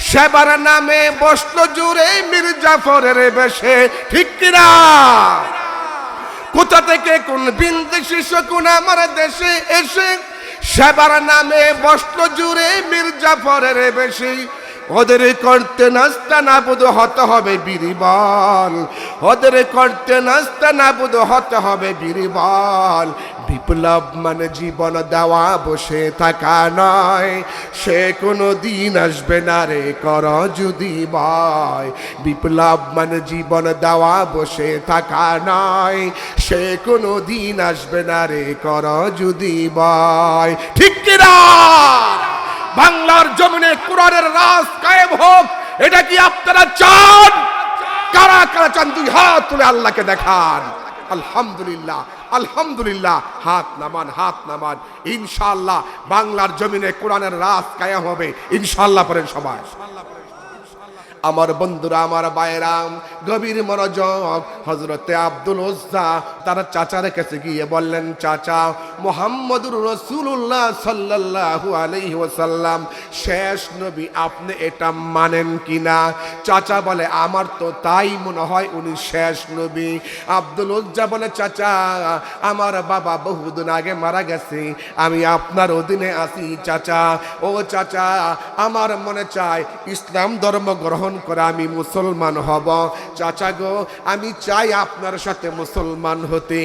সেবার নামে বসলো জুড়ে মির্জাফরের বেশে, ঠিক কিনা? কোথা থেকে কোন বিন্দেশি শকুন আমার দেশে এসে সেবার নামে বসলো জুড়ে মির্জাফরের বেশে। ওদের করতে নাস্তা নাবুদ হতে হবে বীরবল, ওদের করতে নাস্তা নাবুদ হতে হবে বীরবল। বিপ্লব মানে জীবন দেওয়া, বসে থাকা নয়, সে কোনো দিন আসবে না রে কর যদি ভয়। বিপ্লব মানে জীবন দেওয়া, বসে থাকা নয়, সে কোনো দিন আসবে না রে কর যদি ভয়, ঠিক কিনা? বাংলার জমিনে কোরআনের রাজ কায়েম হোক, এটা কি আপনারা চান? কারা কারা চান? দুই হাত তুলে আল্লাহকে দেখান। আলহামদুলিল্লাহ, আলহামদুলিল্লাহ। হাত নামান, হাত নামান। ইনশাআল্লাহ বাংলার জমিনে কোরআনের রাজ কায়েম হবে ইনশাআল্লাহ। পড়েন সবাই। আমার বন্ধুরা, আমার ভাইরাম, গভীর মনোযোগ। হযরতে আব্দুল উজ্জা তার চাচার কাছে গিয়ে বললেন, চাচা, মুহাম্মদুর রাসূলুল্লাহ সাল্লাল্লাহু আলাইহি ওয়াসাল্লাম শেষ নবী, আপনি এটা মানেন কিনা? চাচা বলে, আমার তো তাই মনে হয় উনি শেষ নবী। আব্দুল উজ্জা বলে, চাচা, আমার বাবা বহুদিন আগে মারা গেছে, আমি আপনার অধীনে আছি চাচা। ও চাচা, আমার মনে চায় ইসলাম ধর্ম গ্রহণ করে আমি মুসলমান হব। চাচা গো, আমি চাই আপনার সাথে মুসলমান হতে,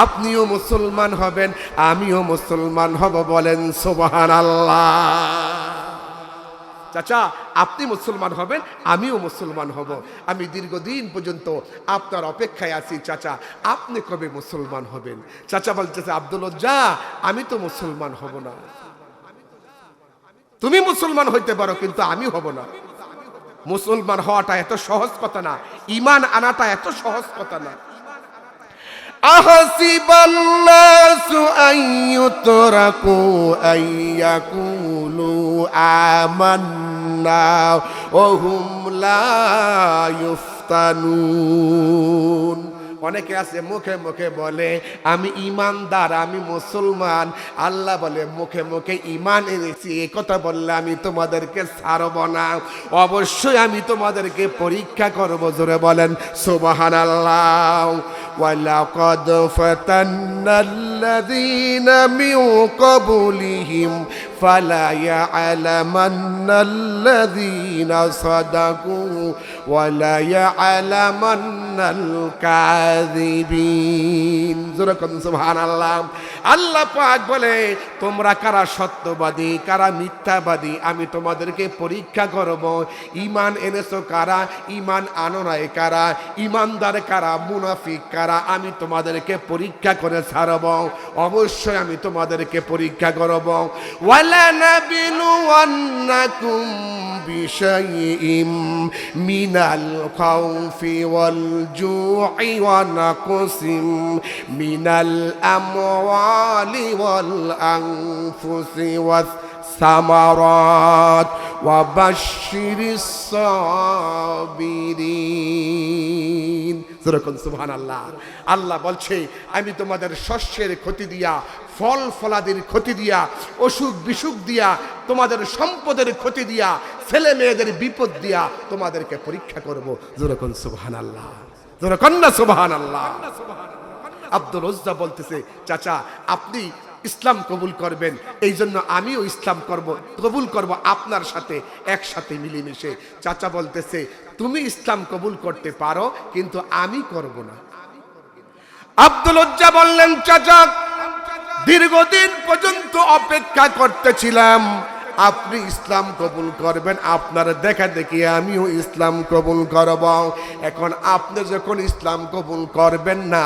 আপনিও মুসলমান হবেন, আমিও মুসলমান হব। বলেন সুবহানাল্লাহ। চাচা, আপনি মুসলমান হবেন, আমিও মুসলমান হব। আমি দীর্ঘদিন পর্যন্ত আপনার অপেক্ষায় আছি চাচা, আপনি কবে মুসলমান হবেন? চাচা বলতেছে, আব্দুল উজ্জা, আমি তো মুসলমান হব না। তুমি মুসলমান হইতে পারো, কিন্তু আমি হব না। মুসলমান হওয়াটা এত সহজ কথা না, ঈমান আনাটা এত সহজ কথা না। আহসিবান নাসু আইয়ুতরাকু আইয়াকুলু আমান্না ওয়া হুম লা ইফতানুন। অনেকে আছে মুখে মুখে বলে আমি ইমানদার, আমি মুসলমান। আল্লাহ বলে, মুখে মুখে ইমান এনেছি, এ কথা বললে আমি তোমাদেরকে ছাড়ব না, অবশ্যই আমি তোমাদেরকে পরীক্ষা করব। জোরে বলেন সুবহানাল্লাহ। ওয়ালাকাদ ফাতান্নাল্লাযীনা মিন ক্বাবলিহিম ফালা ইয়ালামান্নাল্লাযীনা সাদাকু ওয়ালা ইয়ালামান্নাল কাযিবিন। জোরে বলেন সুবহানাল্লাহ। আল্লাহ পাক বলে তোমরা কারা সত্যবাদী কারা মিথ্যাবাদী আমি তোমাদেরকে পরীক্ষা করব। ঈমান এনেছো কারা, ঈমান আনো নাই কারা, ঈমানদার কারা, মুনাফিক কারা, আমি তোমাদেরকে পরীক্ষা করে ছাড়ব। অবশ্যই আমি তোমাদেরকে পরীক্ষা করব। ওয়ালা নাবিলুওয়ান্নাকুম বিশাইইম মিনাল খাউফি ওয়াল জুই ওয়া নাকসিম মিনাল আমওয়ালি ওয়াল আনফুসি ওয়াস সামারাত ওয়া বাশশিরিস সাবিরিন। সুবহানাল্লাহ। আল্লাহ বলছে আমি তোমাদের শস্যের ক্ষতি দিয়া, ফল ফলাদির ক্ষতি দিয়া, অসুখ বিসুখ দিয়া, তোমাদের সম্পদের ক্ষতি দিয়া, ছেলে মেয়েদের বিপদ দিয়া তোমাদেরকে পরীক্ষা করব। যেরকম সুবহানাল্লাহ, যেরকম না সুবহানাল্লাহ। আব্দুল উজ্জা বলতেছে চাচা আপনি ইসলাম কবুল করবেন, এই জন্য আমিও ইসলাম কবুল করব আপনার সাথে একসাথে মিলেমিশে। চাচা বলতেছে তুমি ইসলাম কবুল করতে পারো কিন্তু আমি করব না। আব্দুল উজ্জা বললেন চাচা দীর্ঘদিন পর্যন্ত অপেক্ষা করতেছিলাম আপনি ইসলাম কবুল করবেন, আপনার দেখা দেখি আমিও ইসলাম কবুল করব। এখন আপনি যখন ইসলাম কবুল করবেন না,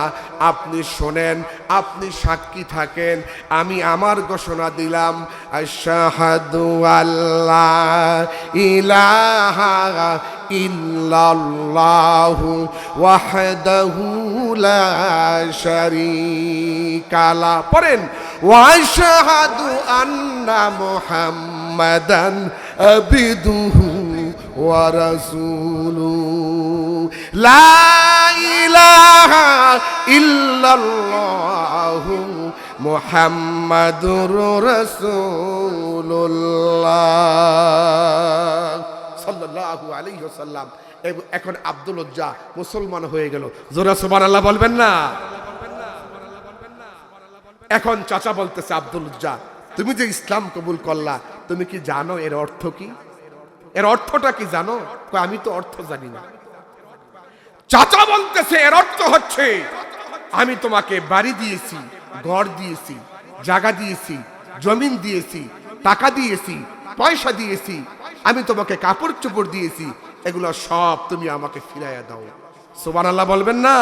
আপনি শোনেন, আপনি সাক্ষী থাকেন, আমি আমার ঘোষণা দিলাম আশহাদু আল্লা ইলাহা ইল্লাল্লাহু ওয়াহদাহু লা শারীকা লা। পড়েন ওয়া আশহাদু আন্না মুহাম্মাদান আবদুহু ওয়া রাসূলুহু লা ইলাহা ইল্লাল্লাহু মুহাম্মাদুর রাসূলুল্লাহ সাল্লাল্লাহু আলাইহি ওয়াসাল্লাম। এখন আব্দুল উজ্জা মুসলমান হয়ে গেল। জোরে সুবহানাল্লাহ বলবেন না? এখন চাচা বলতেছে আব্দুল উজ্জা তুমি যে ইসলাম কবুল করলা তুমি কি জানো এর অর্থ কি? এর অর্থটা কি জানো? আমি তো অর্থ জানি না। চাচা বলতেছে এর অর্থ হচ্ছে আমি তোমাকে বাড়ি দিয়েছি, ঘর দিয়েছি, জায়গা দিয়েছি, জমিন দিয়েছি, টাকা দিয়েছি, পয়সা দিয়েছি, আমি তোমাকে কাপড় চোপড় দিয়েছি, এগুলো সব তুমি আমাকে ফিরাইয়া দাও। সুবহানাল্লাহ বলবেন না?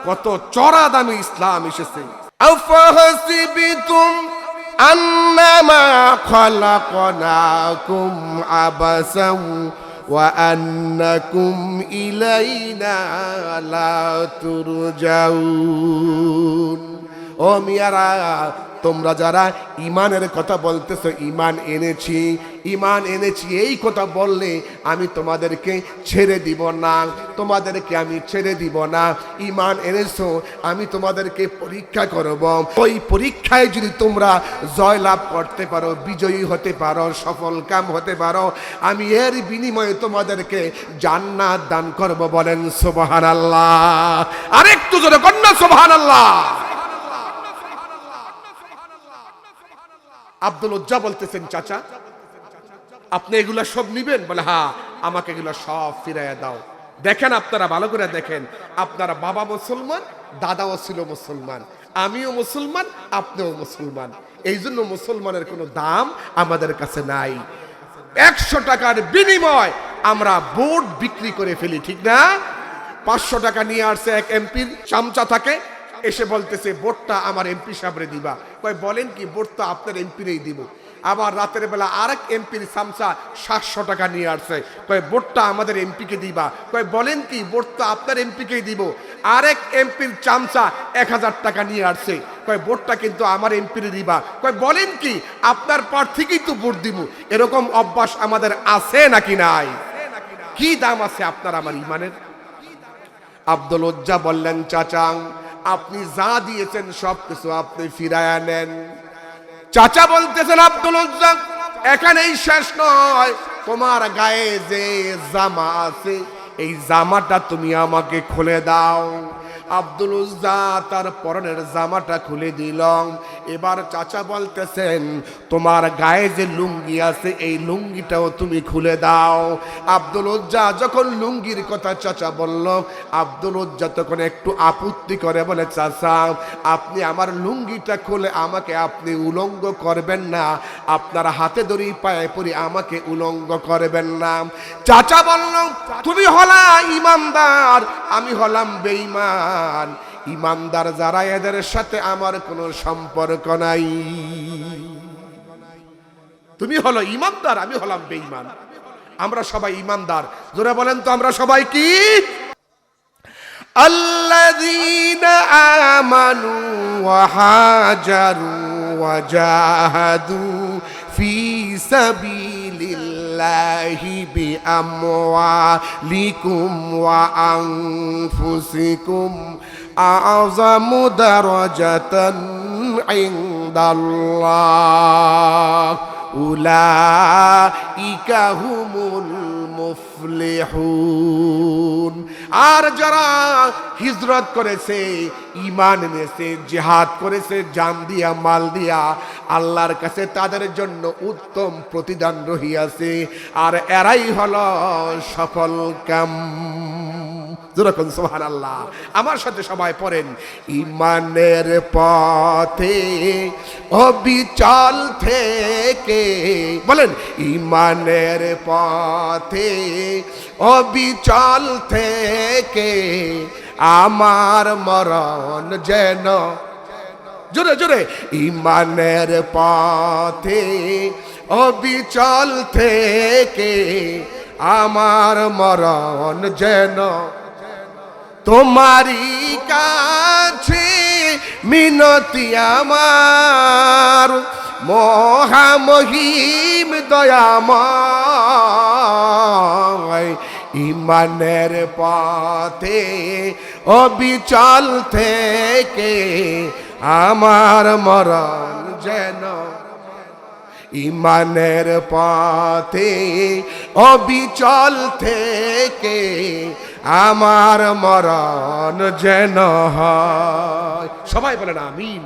কত চড়া দামি ইসলাম এসেছে। আফাহাসিবিতুম আন্নামা খালাকনাকুম আবাসাও ওয়া আন্নাকুম ইলাইনা লা তুরজাউন। ও মিয়ারা তোমরা যারা ইমানের কথা বলতেছো ইমান এনেছি এই কথা বললে আমি তোমাদেরকে ছেড়ে দিব না, তোমাদেরকে আমি ছেড়ে দিব না। ইমান এনেছো আমি তোমাদেরকে পরীক্ষা করব। ওই পরীক্ষায় যদি তোমরা জয়লাভ করতে পারো, বিজয়ী হতে পারো, সফল কাম হতে পারো, আমি এর বিনিময়ে তোমাদেরকে জান্নাত দান করব। বলেন সুবহানাল্লাহ। আরেকটু জোরে কন্যা সুবহানাল্লাহ। আব্দুল উজ্জা বলতেছেন চাচা আপনি এগুলা সব নিবেন? বলে হ্যাঁ, আমাকে এগুলা সব ফিরাইয়া দাও। দেখেন আপনারা ভালো করে দেখেন, আপনারা বাবা মুসলমান, দাদাও ছিল মুসলমান, আমিও মুসলমান, আপনিও মুসলমান, এই জন্য মুসলমানের কোনো দাম আমাদের কাছে নাই। 100 টাকার বিনিময় আমরা ভোট বিক্রি করে ফেলি, ঠিক না? 500 টাকা নিয়ে আসছে এক এমপির চামচা থাকে, এসে বলতেছে ভোটটা আমার এমপি সাহেবরে দিবা। কয় বলেন কি, ভোট তো আপনার এমপিরেই দিব। আবার রাতের বেলা আরেক এমপির সামসা 700 টাকা নিয়ে আসছে, কয় ভোটটা আমাদের এমপিকে দিবা। কয় বলেন কি, ভোট তো আপনার এমপিকেই দিব। আরেক এমপির চামচা 1000 টাকা নিয়ে আসছে, কয় ভোটটা কিন্তু আমার এমপিরে দিবা। কয় বলেন কি, আপনার প্রার্থীকেই তো ভোট দিব। এরকম অভ্যাস আমাদের আছে নাকি নাই? কি দাম আছে আপনার আমার ইমানের? আব্দুল উজ্জা বললেন চাচা আপনি যা দিয়েছেন সব কিছু আপনি ফিরায়া নেন। চাচা বলতেছেন আব্দুল উজ্জা এখানেই শেষ নয়, তোমার গায়ে যে জামা আছে এই জামাটা তুমি আমাকে খুলে দাও। আব্দুল উজ্জা তার পরনের জামাটা খুলে দিল। এবার চাচা বলতেছেন, তোমার গায়ে যে লুঙ্গি আছে এই লুঙ্গিটাও তুমি খুলে দাও। আব্দুল উজ্জা যখন লুঙ্গির কথা চাচা বলল, আব্দুল উজ্জা তখন একটু আপত্তি করে বলে, চাচা আপনি আমার লুঙ্গিটা খুলে আমাকে আপনি উলঙ্গ করবেন না, আপনার হাতে ধরি পায়ে পড়ি আমাকে উলঙ্গ করবেন না। চাচা বলল, তুমি হলা ইমানদার, আমি হলাম বেঈমান। ইমানদার যারা এদের সাথে আমার কোনো সম্পর্ক নাই। তুমি হলো ইমানদার, আমি হলাম বেঈমান। আমরা সবাই ইমানদার। জোরে বলেন তো আমরা সবাই কি? আল্লাযীনা আমানু ওয়া হাজারু ওয়া জাহাদু ফি সাবিলিল্লাহি বিআমওয়ালিকুম ওয়া আনফুসিকুম আ'যামু দারাজাতান ইনদাল্লাহ উলাইকা হুমুল মুফলিহুন। আর যারা হিজরত করেছে, ঈমান এনেছে, জিহাদ করেছে জান দিয়া মাল দিয়া, আল্লাহর কাছে তাদের জন্য উত্তম প্রতিদান রহিয়াছে, আর এরাই হলো সফল কাম। যেরকম সুবহানাল্লাহ, আমার সাথে সবাই পড়েন, ঈমানের পথে অবিচল থেকে, বলেন ঈমানের পথে অবিচল থেকে আমার মরণ যেন, জোরে জোরে, ঈমানের পথে অবিচল থেকে আমার মরণ যেন তোমারই কাছে মিনতি আমার, মহামহিম দয়াময়। ঈমানের পথে অবিচল থেকে আমার মরণ যেন, ঈমানের পথে অবিচল থেকে আমার মরণ যেন হয়। সবাই বলেন আমিন।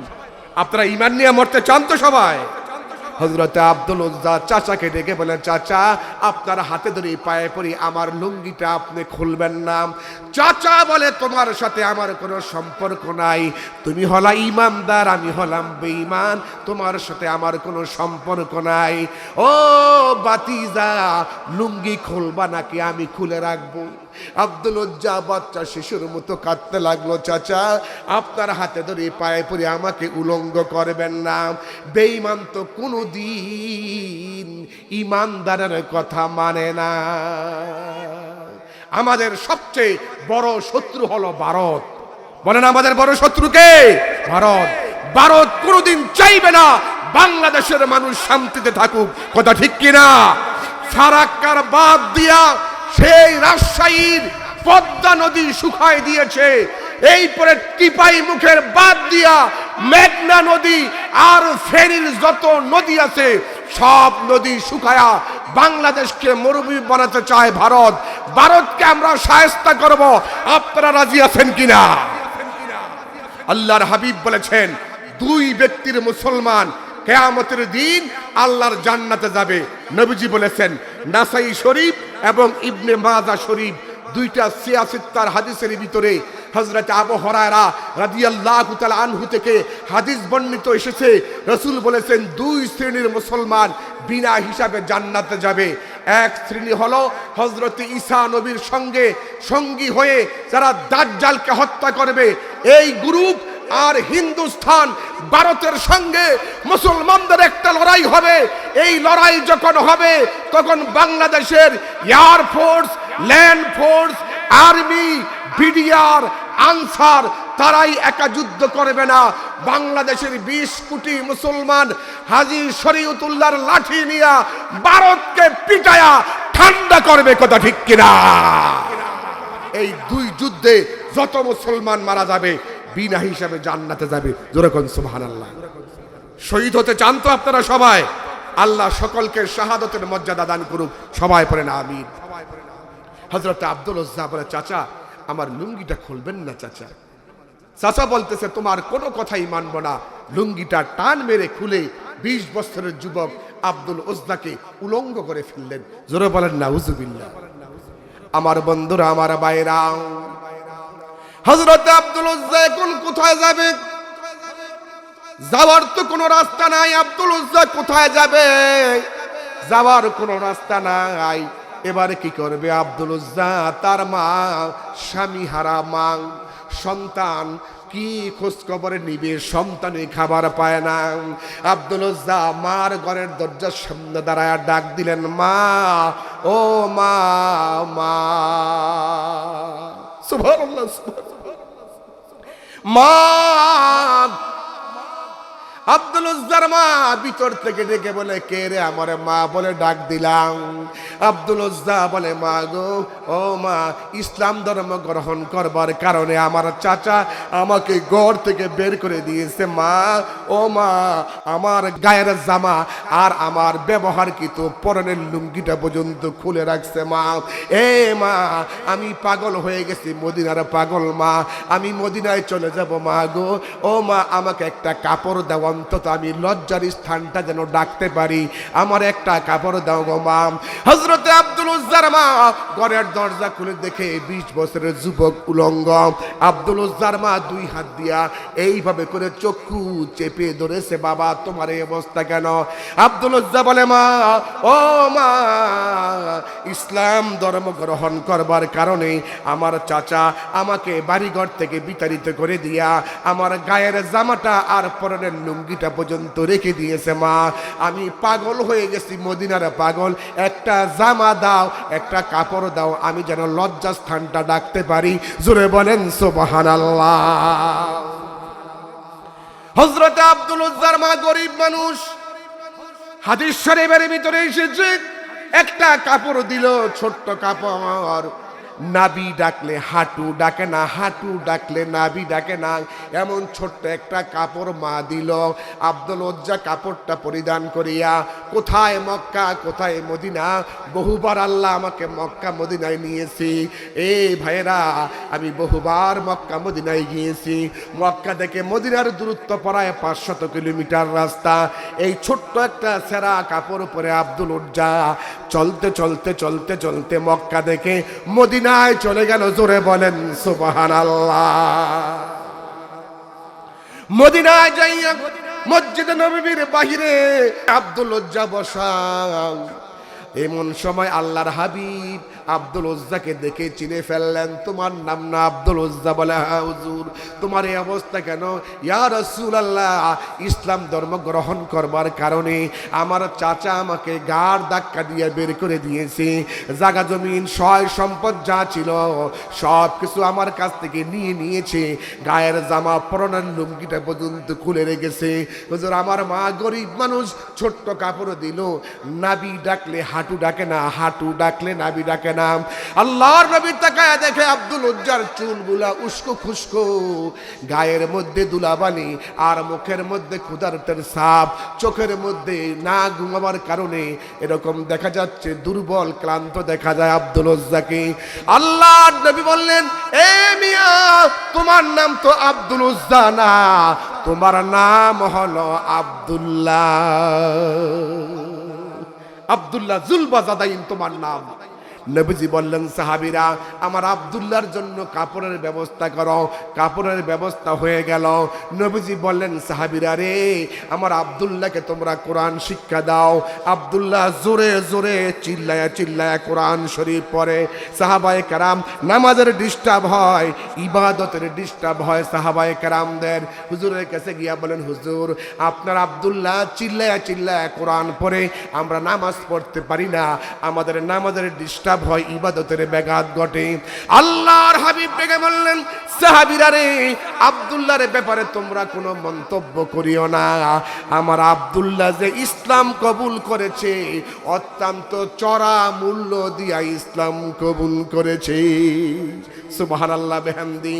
আপনারা ঈমান নিয়ে মরতে চান তো সবাই? হযরত আব্দুল উজ্জা চাচাকে ডেকে বলেন, চাচা আপনার হাতে ধরে পায়ে পড়ি, আমার লুঙ্গিটা আপনি খুলবেন না। চাচা বলে, তোমার সাথে আমার কোনো সম্পর্ক নাই, তুমি হলা ইমানদার, আমি হলাম বেঈমান, তোমার সাথে আমার কোনো সম্পর্ক নাই। ও বাতিজা, লুঙ্গি খুলবা নাকি আমি খুলে রাখবো? আব্দুল উজ্জা বাচ্চা শিশুর মতো কাঁদতে লাগলো, চাচা আপনার হাতে ধরে পায়ে পড়ে আমাকে উলঙ্গ করবেন না। বেঈমান তো কোনোদিন ইমানদারের কথা মানে না। আমাদের সবচেয়ে বড় শত্রু হলো ভারত। বলেন আমাদের বড় শত্রু কে? ভারত। ভারত কোনোদিন চাইবে না বাংলাদেশের মানুষ শান্তিতে থাকুক, কথা ঠিক কিনা? ফারাক্কার বাদ দিয়া সেই রাজশাহীর পদ্মা নদী শুকায় দিয়েছে, এই পরে টিপাই মুখের বাদ দিয়া মেঘনা নদী আর ফেনীর যত নদী আছে সব নদী শুকায়া বাংলাদেশকে মরুভূমি বানাতে চায় ভারত। ভারতকে আমরা শায়েস্তা করব, আপনারা রাজি আছেন কিনা? আল্লাহর হাবিব বলেছেন, দুই ব্যক্তির মুসলমান কিয়ামতের দিন আল্লাহর জান্নাতে যাবে। নবীজি বলেছেন, নাসাই শরীফ এবং ইবনে মাজাহ শরীফ, দুইটা সিয়াসিত্তার হাদিসের ভিতরে হযরত আবু হুরায়রা রাদিয়াল্লাহু তাআলা আনহু থেকে হাদিস বর্ণিত এসেছে, রাসূল বলেছেন দুই শ্রেণীর মুসলমান বিনা হিসাবে জান্নাতে যাবে। এক শ্রেণী হলো হযরত ঈসা নবীর সঙ্গে সঙ্গী হয়ে যারা দাজ্জালকে হত্যা করবে, এই গ্রুপ। আর হিন্দুস্তান ভারতের সঙ্গে মুসলমানদের একটা লড়াই হবে। এই লড়াই যখন হবে তখন বাংলাদেশের air force, land force, army, BDR, answer তারাই একা যুদ্ধ করবে না। বাংলাদেশের 20 কোটি মুসলমান হাজী শরীয়তুল্লাহর লাঠি নিয়ে ভারতকে পিটায়া ঠান্ডা করবে, কথা ঠিক কিনা? এই দুই যুদ্ধে যত মুসলমান মারা যাবে বিনা হিসাবে জান্নাতে যাবে। জোরে কোন সুবহানাল্লাহ। শহীদ হতে চান তো আপনারা সবাই? আল্লাহ সকলকে শাহাদাতের মর্যাদা দান করুক। সবাই পড়েন আমিন। হযরত আব্দুল উজ্জা বলে, চাচা আমার লুঙ্গিটা খুলবেন না চাচা? চাচা বলতেছে তোমার কোনো কথাই মানব না। লুঙ্গিটা টান মেরে খুলে 20 বছরের যুবক আব্দুল উজ্জাকে উলঙ্গ করে ফেললেন। জোরে বলেন নাউজুবিল্লাহ। আমার বন্ধুরা, আমার ভাইরা, হযরত আব্দুল উজ্জা এখন কোথায় যাবে? যাওয়ার তো কোনো রাস্তা নাই। আব্দুল উজ্জা কোথায় যাবে? যাওয়ার কোনো রাস্তা নাই। এবারে কি করবে আব্দুল উজ্জা? তার মা, স্বামী হারা মা, সন্তান কি খোঁজ খবরে নিবে? সন্তানে খাবার পায় না। আব্দুল উজ্জা মার ঘরের দরজার সামনে দাঁড়ায় ডাক দিলেন, মা, ও মা, মা। সুবহানাল্লাহ, মা। আব্দুল উজ্জার মা ভিতর থেকে ডেকে বলে, কে রে? আমার মা বলে ডাক দিলাম। আব্দুল উজ্জা বলে, মা গো, ও মা, ইসলাম ধর্ম গ্রহণ করবার কারণে আমার চাচা আমাকে ঘর থেকে বের করে দিয়েছে মা। ও মা, আমার গায়ের জামা আর আমার ব্যবহারকৃত পরনের লুঙ্গিটা পর্যন্ত খুলে রাখছে মা। এ মা, আমি পাগল হয়ে গেছি, মদিনার পাগল মা। আমি মদিনায় চলে যাব মা গো। ও মা, আমাকে একটা কাপড় দাও, অন্তত আমি লজ্জার স্থানটা যেন ডাকতে পারি। আমার একটা কাপড় দাও গো মা। হযরতে আব্দুল উজ্জার মা ঘরের দরজা খুলে দেখে 20 বছরের যুবক উলঙ্গ। আব্দুল উজ্জার মা 2 হাত দিয়া এইভাবে করে চক্ষু চেপে ধরেছে, বাবা তোমার এই অবস্থা কেন? আব্দুল উজ্জা বলে, মা, ও মা, ইসলাম ধর্ম গ্রহণ করবার কারণে আমার চাচা আমাকে বাড়িঘর থেকে বিতাড়িত করে দিয়া আমার গায়ের জামাটা আর পরনের লুঙ্গিটা পর্যন্ত রেখে দিয়েছে মা। আমি পাগল হয়ে গেছি, মদিনার পাগল। একটা জামা দাও, একটা কাপড় দাও, আমি যেন লজ্জা স্থানটা ডাকতে পারি। জোরে বলেন সুবহানাল্লাহ। হযরত আব্দুল উজ্জার মা গরিব মানুষ, হাদিস শরীফের ভিতরে এসেছে, একটা কাপড় দিল, ছোট্ট কাপড়। নাবি ডাকলে হাঁটু ডাকে না, হাঁটু ডাকলে নাবি ডাকে না, এমন ছোট্ট একটা কাপড় মা দিল। আব্দুল উজ্জা কাপড়টা পরিধান করিয়া কোথায় মক্কা, কোথায় মদিনা, বহুবার আল্লাহ আমাকে মক্কা মদিনায় নিয়েছি। এই ভাইরা, আমি বহুবার মক্কা মদিনায় গিয়েছি। মক্কা থেকে মদিনার দূরত্ব প্রায় 500 কিলোমিটার রাস্তা। এই ছোট্ট একটা ছেঁড়া কাপড় পরে আব্দুল উজ্জা চলতে চলতে চলতে চলতে মক্কা দেখে মদিনায় চলে গেল। জোরে বলেন সুবহানাল্লাহ। মদিনায় যাইয়া মসজিদে নববীর বাহিরে আব্দুল উজ্জা বসা। এমন সময় আল্লাহর হাবিব আব্দুল উজ্জাকে দেখে চিনে ফেললেন। তোমার নাম না আব্দুল উজ্জা? বলে, হ্যাঁ হুজুর। তোমার এই অবস্থা কেন? ইয়া রাসূলুল্লাহ, ইসলাম ধর্ম গ্রহণ করবার কারণে আমার চাচা আমাকে গাড় ধাক্কা দিয়ে বের করে দিয়েছে। জায়গা জমিন সয় সম্পদ যা ছিল সব কিছু আমার কাছ থেকে নিয়ে নিয়েছে। গায়ের জামা পরনের লুঙ্গিটা পর্যন্ত খুলে রেখেছে। হুজুর, আমার মা গরিব মানুষ, ছোট্ট কাপড় দিল। নাবি ডাকলে হাঁটু ডাকে না, হাঁটু ডাকলে নাবি ডাকে না। আল্লাহর নবী তাকায় দেখে আব্দুল উজ্জার চুলগুলা উস্কো খুস্কো, গায়ের মধ্যে দুলাবালি আর মুখের মধ্যে ক্ষুধার্তের ছাপ, চোখের মধ্যে না ঘুমাবার কারণে এরকম দেখা যাচ্ছে, দুর্বল ক্লান্ত দেখা যায় আব্দুল উজ্জাকে। আল্লাহর নবী বললেন, এ মিয়া, তোমার নাম তো আব্দুল উজ্জা না, তোমার নাম হলো আব্দুল্লাহ। আব্দুল্লাহ জুলবাজাদাইন তোমার নাম। নবীজি বললেন, সাহাবীরা, আমার আব্দুল্লাহর জন্য কাপড়ের ব্যবস্থা করো। কাপড়ের ব্যবস্থা হয়ে গেল। নবীজি বললেন, সাহাবীরা রে, আমার আব্দুল্লাহকে তোমরা কোরআন শিক্ষা দাও। আব্দুল্লাহ জোরে জোরে চিল্লায়া চিল্লায়া কোরআন শরীফ পড়ে। সাহাবায়ে কেরাম, নামাজের ডিস্টার্ব হয়, ইবাদতের ডিস্টার্ব হয় সাহাবায়ে কেরামদের। হুজুরের কাছে গিয়া বলেন, হুজুর, আপনার আব্দুল্লাহ চিল্লায়া চিল্লায়া কোরআন পড়ে, আমরা নামাজ পড়তে পারি না, আমাদের নামাজের ডিস্টার্ব হয়, ইবাদতের ব্যাঘাত ঘটে। আল্লাহর হাবিব ডেকে বললেন, সাহাবীরা রে, আব্দুল্লাহর ব্যাপারে তোমরা কোনো মন্তব্য করিও না। আমার আব্দুল্লাহ যে ইসলাম কবুল করেছে, অত্যন্ত চড়া মূল্য দিয়া ইসলাম কবুল করেছে। সুবহানাল্লাহ বিহামদি।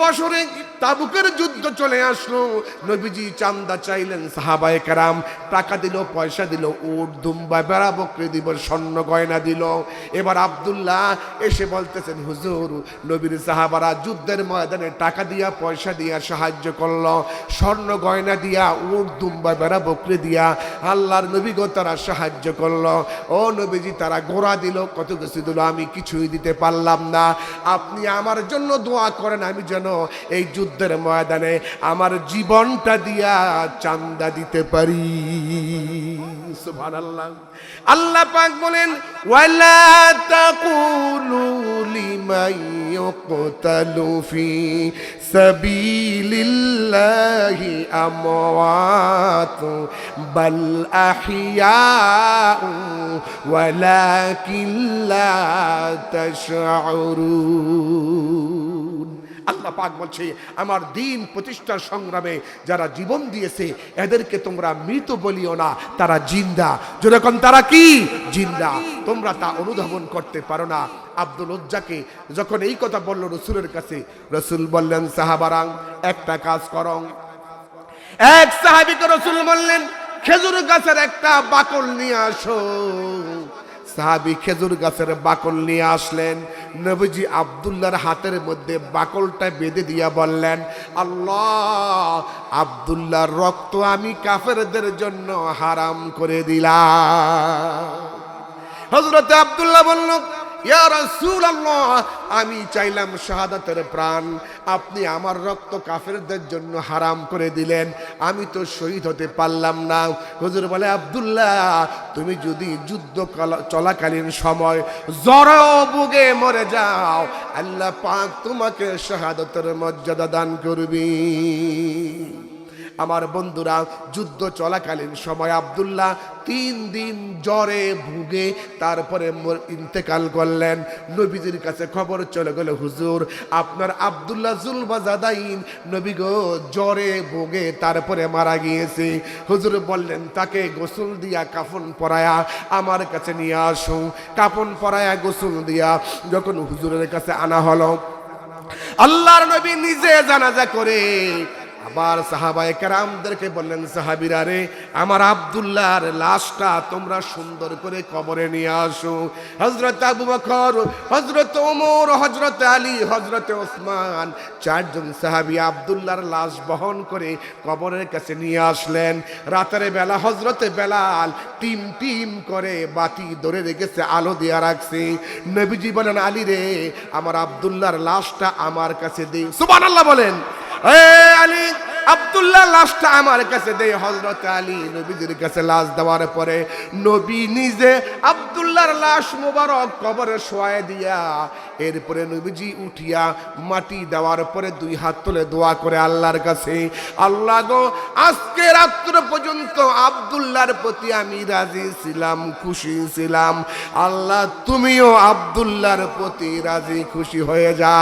বছরে তাবুকের যুদ্ধ চলে আসলো। নবীজি চান্দা চাইলেন, সাহাবায়ে কেরাম টাকা দিল, পয়সা দিল, উট দুম্বা বেড়া বকরি দিব, স্বর্ণ গয়না দিল। এবার আব্দুল্লাহ এসে বলতেছেন, হুজুর, নবীর সাহাবারা যুদ্ধের ময়দানে টাকা দিয়া পয়সা দিয়া সাহায্য করলো, স্বর্ণ গয়না দিয়া, উট দুম্বা বেড়া বকরি দিয়া আল্লাহর নবী গো তারা সাহায্য করলো। ও নবীজি, তারা ঘোড়া দিল, কত কিছু দিল, আমি কিছুই দিতে পারলাম না। আপনি আমার জন্য দোয়া করেন, আমি যেন এই যুদ্ধের ময়দানে আমার জীবনটা দিয়া চান্দা দিতে পারি। সুবহানাল্লাহ। আল্লাহ পাক বলেন, ওয়ালা তাকুলু লিমান ইউকতালু ফি সাবিলিল্লাহি আমওয়াত বাল আহইয়াউ ওয়ালাকিন লা তাশউরুন। আল্লাহ পাক বলছে, আমার দিন প্রতিষ্ঠার সংগ্রামে যারা জীবন দিয়েছে এদেরকে তোমরা মৃত বলিও না, তারা জিন্দা। যেরকম তারা কি জিন্দা, তোমরা তা অনুধাবন করতে পারো না। আব্দুল উজ্জাকে যখন এই কথা বলল রসুলের কাছে, রসুল বললেন, সাহাবারাং একটা কাজ করং। এক সাহাবীকে রসুল বললেন, খেজুর গাছের একটা বাকল নিয়ে আসো। সাহাবী খেজুর গাছের বাকল নিয়ে আসলেন। নবীজি আব্দুল্লাহর হাতের মধ্যে বাকলটা বেঁধে দিয়া বললেন, আল্লাহ, আব্দুল্লাহর রক্ত আমি কাফেরদের জন্য হারাম করে দিলাম। হযরত আব্দুল্লাহ বলল, ইয়া রাসূলুল্লাহ, আমি চাইলাম শাহাদাতের প্রাণ, আপনি আমার রক্ত কাফেরদের জন্য হারাম করে দিলেন, আমি তো শহীদ হতে পারলাম না। হুজুর বলে, আব্দুল্লাহ, তুমি যদি যুদ্ধ চলাকালীন সময় জ্বরে বুগে মরে যাও, আল্লাহ পাক তোমাকে শাহাদাতের মর্যাদা দান করবি। আমার বন্ধুরা, যুদ্ধ চলাকালীন সময় আব্দুল্লাহ 3 দিন জ্বরে ভুগে তারপরে ইন্তেকাল করলেন। নবীজির কাছে খবর চলে গেল, হুজুর, আপনার আব্দুল্লাহ জুলবাজাদাইন নবী গো জ্বরে ভুগে তারপরে মারা গিয়েছে। হুজুর বললেন, তাকে গোসল দিয়া কাফন পরায়া আমার কাছে নিয়ে আসো। কাফন পরায়া গোসল দিয়া যখন হুজুরের কাছে আনা হলো, আল্লাহর নবী নিজে জানাজা করে আবার সাহাবায়ে কেরামদেরকে বললেন, সাহাবীরা রে, আমার আব্দুল্লাহর লাশটা তোমরা সুন্দর করে কবরে নিয়ে আসো। হযরত আবু বকর, হযরত ওমর, হযরত আলী, হযরত ওসমান 4 জন সাহাবী আব্দুল্লাহর লাশ বহন করে কবরের কাছে নিয়ে আসলেন। রাতের বেলা হযরত বেলাল টিম টিম করে বাতি ধরে রেখেছে, আলো দেয়া রাখছে। নবীজি বলেন, আলী রে, আমার আব্দুল্লাহর লাশটা আমার কাছে দে। সুবহানাল্লাহ বলেন। আলী, আব্দুল্লাহ লাশটা আমার কাছে দে। হযরত আলী নবীজির কাছে লাশ দেওয়ার পরে নবী নিজে আব্দুল্লাহর লাশ মোবারক কবরে শোয়ায় দিয়া এরপরে নবীজি উঠিয়া মাটি দেওয়ার পরে 2 হাত তুলে দোয়া করে আল্লাহর কাছে, আল্লাহ গো, আজকে রাত্র পর্যন্ত আব্দুল্লাহর প্রতি আমি রাজি ছিলাম, খুশি ছিলাম, আল্লাহ তুমিও আব্দুল্লাহর প্রতি রাজি খুশি হয়ে যা।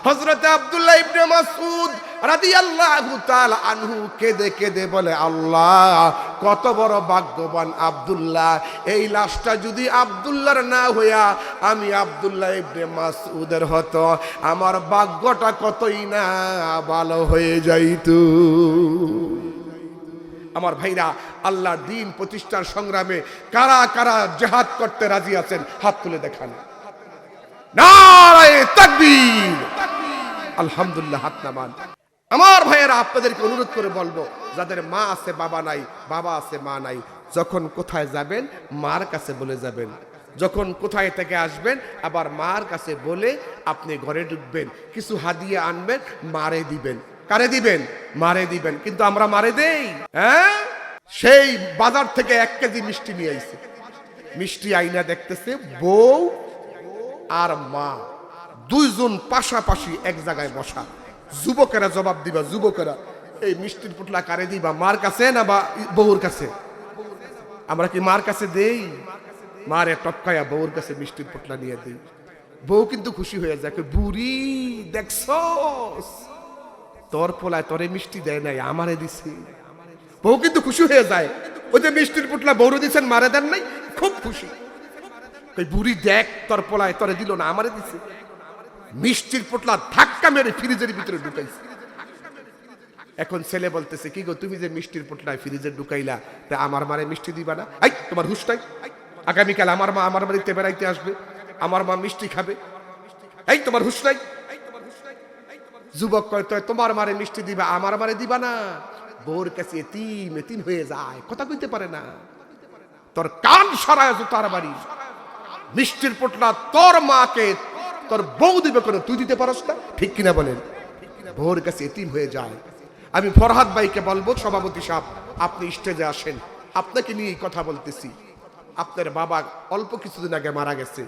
হযরত আব্দুল্লাহ ইবনে মাসউদ রাদিয়াল্লাহু তাআলা আনহু কেঁদে কেঁদে বলে, আল্লাহ, কত বড় ভাগ্যবান আব্দুল্লাহ, এই লাশটা যদি আব্দুল্লাহর না হইয়া আমি আব্দুল্লাহ ইবনে মাসউদের হতো, আমার ভাগ্যটা কতই না ভালো হয়ে যাইতো। আমার ভাইরা, আল্লাহর দ্বীন প্রতিষ্ঠার সংগ্রামে কারা কারা জিহাদ করতে রাজি আছেন? হাত তুলে দেখান। নারায়ে তাকবীর, আলহামদুলিল্লাহ, হাত নামান। আমার ভাইয়েরা, আপনাদেরকে অনুরোধ করে বলবো, যাদের মা আছে বাবা নাই, বাবা আছে মা নাই, যখন কোথায় যাবেন মার কাছে বলে যাবেন। যখন কোথায় থেকে আসবেন আবার মার কাছে বলে আপনি ঘরে ঢুকবেন, কিছু হাদিয়া আনবেন, মারে দিবেন। কারে দিবেন? মারে দিবেন। কিন্তু আমরা মারে দেই? হ্যাঁ, সেই বাজার থেকে 1 কেজি মিষ্টি নিয়ে আইছে, মিষ্টি আইনা দেখতেছে বউ আর মা 2 জন পাশাপাশি এক জায়গায় বসা। যুবকেরা জবাব দিবা, যুবকেরা, এই মিষ্টির পুটলা কারে দিবা, মার কাছে না বা বউর কাছে? আমরা কি মার কাছে দেই? মারে টপকায়া বউর কাছে মিষ্টির পুটলা নিয়ে দেই। বউ কিন্তু খুশি হয়ে যায়, বুড়ি দেখছস, তোর পোলায় তোরে মিষ্টি দেয় নাই, আমারে দিছে। বউ কিন্তু খুশি হয়ে যায়, ওই যে মিষ্টির পুটলা বউরে দিছেন, মারে দেন নাই, খুব খুশি। বুড়ি দেখ, তোর পোলায় তোরে দিল না, আমারে দিছে। মিষ্টির পোটলা ধাক্কা মেরে ফ্রিজের ভিতরে ঢুকাইছে। এখন ছেলে বলতেছে, কি গো, তুমি যে মিষ্টির পোটলা ফ্রিজে ঢুকাইলা, তা আমার মারে মিষ্টি দিবা না? তোমার হুশ নাই? আগামীকাল আমার মা আমার বাড়িতে বেড়াইতে আসবে, আমার মা মিষ্টি খাবে, এই তোমার হুঁশ নাই? যুবক কয় তোমার মারে মিষ্টি দিবা, আমার মারে দিবা না। বউর কাছে এতিম এতিম হয়ে যায়, কথা কইতে পারে না। তোর কান সরায় তার বাড়ি, মিষ্টির পোটলা তোর মাকে তোর বউ দিবে কেন, তুই দিতে পারস না? ঠিক কিনা বলেন? বউর কাছে এতিম হয়ে যায়। আমি ফরহাদ ভাইকে বলবো, সভাপতি সাহেব আপনি স্টেজে আসেন, আপনাকে নিয়ে কথা বলতেছি। আপনার বাবা অল্প কিছুদিন আগে মারা গেছে।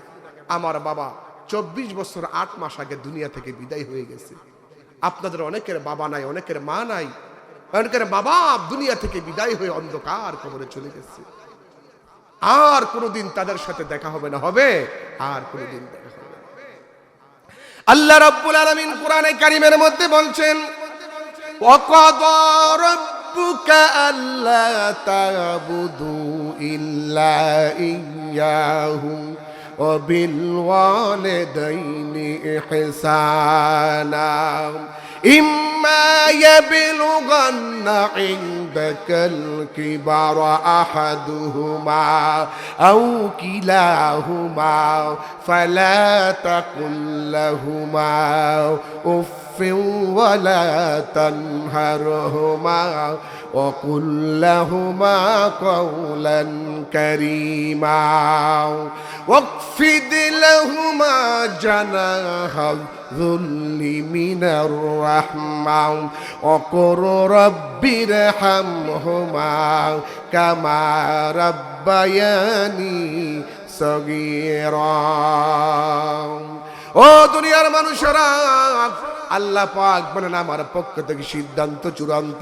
আমার বাবা 24 বছর 8 মাস আগে দুনিয়া থেকে বিদায় হয়ে গেছে। আপনাদের অনেকের বাবা নাই, অনেকের মা নাই, অনেকের বাবা দুনিয়া থেকে বিদায় হয়ে অন্ধকার কবরে চলে গেছে। আর কোনোদিন তাদের সাথে দেখা হবে না, হবে আর কোনোদিন দেখা হবে না। আল্লাহ রাব্বুল আলামিন কোরআনে কারীমের মধ্যে বলছেন, ওয়াকাদা রাব্বুকা আল্লা তা'বুদু ইল্লা ইয়্যাহু ওয়া বিল ওয়ালিদাইনি ইহসানা ইম্মা ইয়াবলুগান্না ইনদাকাল কিবারা আহাদুহুমা আও কিলাহুমা ফালা তাকুল লাহুমা উফফিন ওয়ালা তানহারহুমা وقل لهما قولا كريما واخفض لهما جناح الذل من الرحمة وقل رب ارحمهما كما ربياني صغيرا। ও দুনিয়ার মানুষেরা, আল্লাহ পাক বলেন আমার পক্ষ থেকে সিদ্ধান্ত চূড়ান্ত,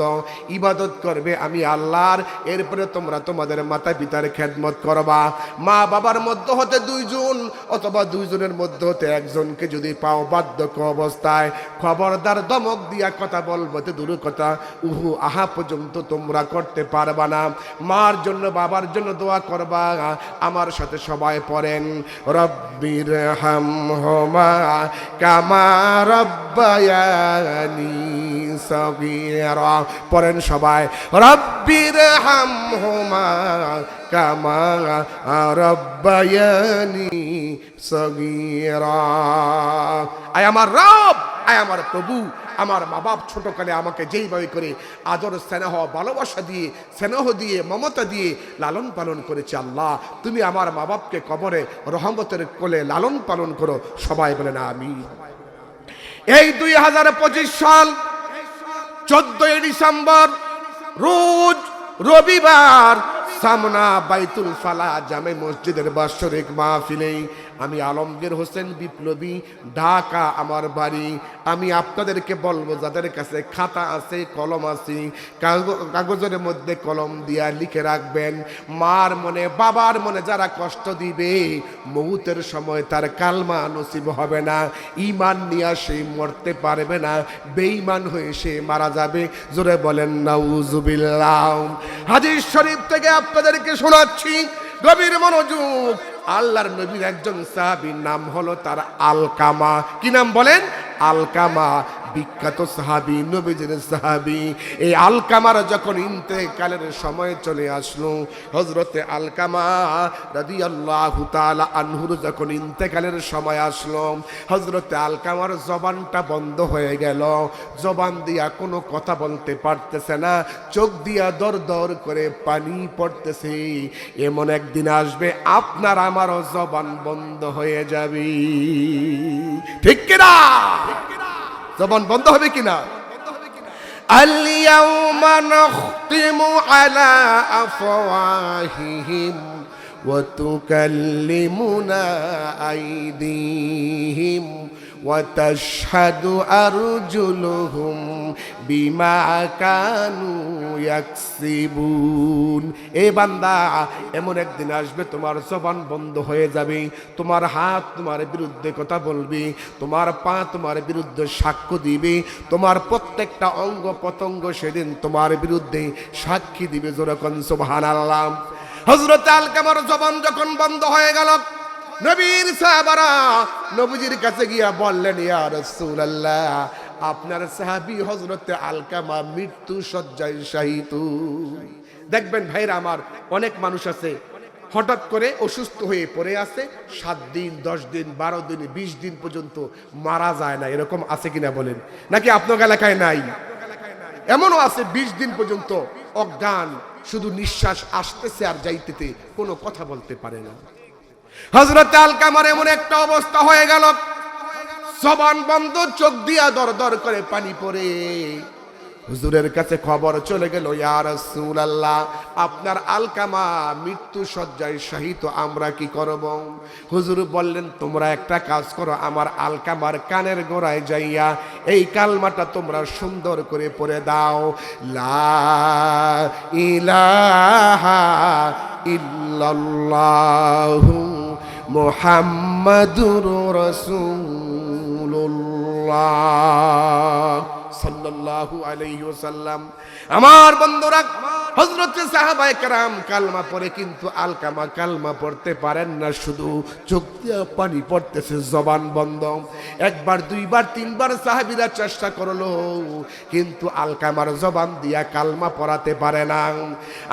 ইবাদত করবে আমি আল্লাহর, এরপরে তোমরা তোমাদের মাতা পিতার খেদমত করবা। মা বাবার মধ্য হতে 2 জন অথবা 2 জনের মধ্য হতে একজনকে যদি পাও বার্ধক্য অবস্থায়, খবরদার ধমক দিয়া কথা বলবতে দূর কথা উহু আহা পর্যন্ত তোমরা করতে পারবা না। মার জন্য বাবার জন্য দোয়া করবা। আমার সাথে সবাই পড়েন, রব্বির হামহুমা কামা রব্বায়ানি সগীরা। পড়েন সবাই, রব্বির হামহুমা কামা রব্বায়ানি সগীরা। আয় আমার রব, আয় আমার প্রভু, আমার মা বাপ ছোটকালে আমাকে যেইভাবে করে আদর স্নেহ ভালোবাসা দিয়ে স্নেহ দিয়ে মমতা দিয়ে লালন পালন করেছে, আল্লাহ তুমি আমার মা বাপকে কবরে রহমতের কোলে লালন পালন করো। সবাই বলেন আমিন। এই 2025 সাল 14 ডিসেম্বর রোজ রবিবার সামনা বাইতুল ফালা জামে মসজিদের বাৎসরিক মাহফিলে আমি আলমগীর হোসেন বিপ্লবী, ঢাকা আমার বাড়ি। আমি আপনাদেরকে বলবো, যাদের কাছে খাতা আছে কলম আছে, কাগজের মধ্যে কলম দিয়া লিখে রাখবেন, মার মনে বাবার মনে যারা কষ্ট দিবে মৌতের সময় তার কালমা নসিব হবে না, ঈমান নিয়ে সে মরতে পারবে না, বেঈমান হয়ে সে মারা যাবে। জোরে বলেন নাউজুবিল্লাহ। হাদিস শরীফ থেকে আপনাদেরকে শোনাচ্ছি, গভীর মনোযোগ। আল্লাহর নবীর একজন সাহাবীর নাম হলো তার আলকামা। কি নাম বলেন? আলকামা, বিখ্যাত সাহাবী, নবীজির সাহাবী। এই আলকামার যখন ইন্তেকালের সময় চলে আসলো, হযরতে আলকামা রাদিয়াল্লাহু তাআলা আনহুর যখন ইন্তেকালের সময় আসলো, হযরতে আলকামার জবানটা বন্ধ হয়ে গেল, জবান দিয়া কোনো কথা বলতে পারতেছে না, চোখ দিয়া দর দর করে পানি পড়তেছে। এমন একদিন আসবে আপনার আমারও জবান বন্ধ হয়ে যাবে, ঠিক কিনা? জবান বন্ধ হবে কিনা? আল-ইয়াওমা নাখতিমু আলা আফওয়াহিহিম ওয়া তুকাল্লিমুনা আইদিহিম ওয়া তাশহাদু আরজুলুহুম বিমা কানু ইয়াকসিবুন। এ বান্দা, এমন একদিন আসবে তোমার জবান বন্ধ হয়ে যাবে, তোমার হাত তোমার বিরুদ্ধে কথা বলবে, তোমার পা তোমার বিরুদ্ধে সাক্ষ্য দিবে, তোমার প্রত্যেকটা অঙ্গ প্রত্যঙ্গ সেদিন তোমার বিরুদ্ধে সাক্ষী দিবে। যেরকম সুবহানাল্লাহ। হযরত আলকামার জবান যখন বন্ধ হয়ে গেল, নবীর সাহাবারা নবীজির কাছে গিয়া বললেন, ইয়া রাসূলুল্লাহ, আপনার সাহাবী হযরত আলকামা মৃত্যু শয্যায় শায়িত। দেখবেন ভাইরা আমার, অনেক মানুষ আছে হঠাৎ করে অসুস্থ হয়ে পড়ে আছে, 7 দিন 10 দিন 12 দিন 20 দিন পর্যন্ত মারা যায় না, এরকম আছে কিনা বলেন? নাকি আপনার এলাকায় নাই? এমনও আছে 20 দিন পর্যন্ত অজ্ঞান, শুধু নিঃশ্বাস আসতেছে আর যাইতেছে, কোনো কথা বলতে পারে না। হযরত আলকামার এমন একটা অবস্থা হয়ে গেল, জবান বন্ধ, চোখ দিয়া দর দর করে পানি পড়ে। হুজুরের কাছে খবর চলে গেল, ইয়া রাসূলুল্লাহ, আপনার আলকামা মৃত্যু শয্যায় শায়িত, আমরা কি করব? হুজুর বললেন, তোমরা একটা কাজ করো, আমার আলকামার কানের গোড়ায় যাইয়া এই কালমাটা তোমরা সুন্দর করে পড়ে দাও, লা ইলাহা ইল্লাল্লাহু মুহাম্মাদুর রাসূলুল্লাহ সাল্লাল্লাহু আলাইহি ওয়াসাল্লাম। আমার বন্ধুরা, হযরত সাহাবায়ে কেরাম কালমা পড়ে, কিন্তু আলকামা কালমা পড়তে পারেন না, শুধু চোখ দিয়ে পানি পড়তেছে, জবান বন্ধ। একবার, দুইবার, তিনবার সাহাবীরা চেষ্টা করলো, কিন্তু আলকামার জবান দিয়া কালমা পড়াতে পারে না।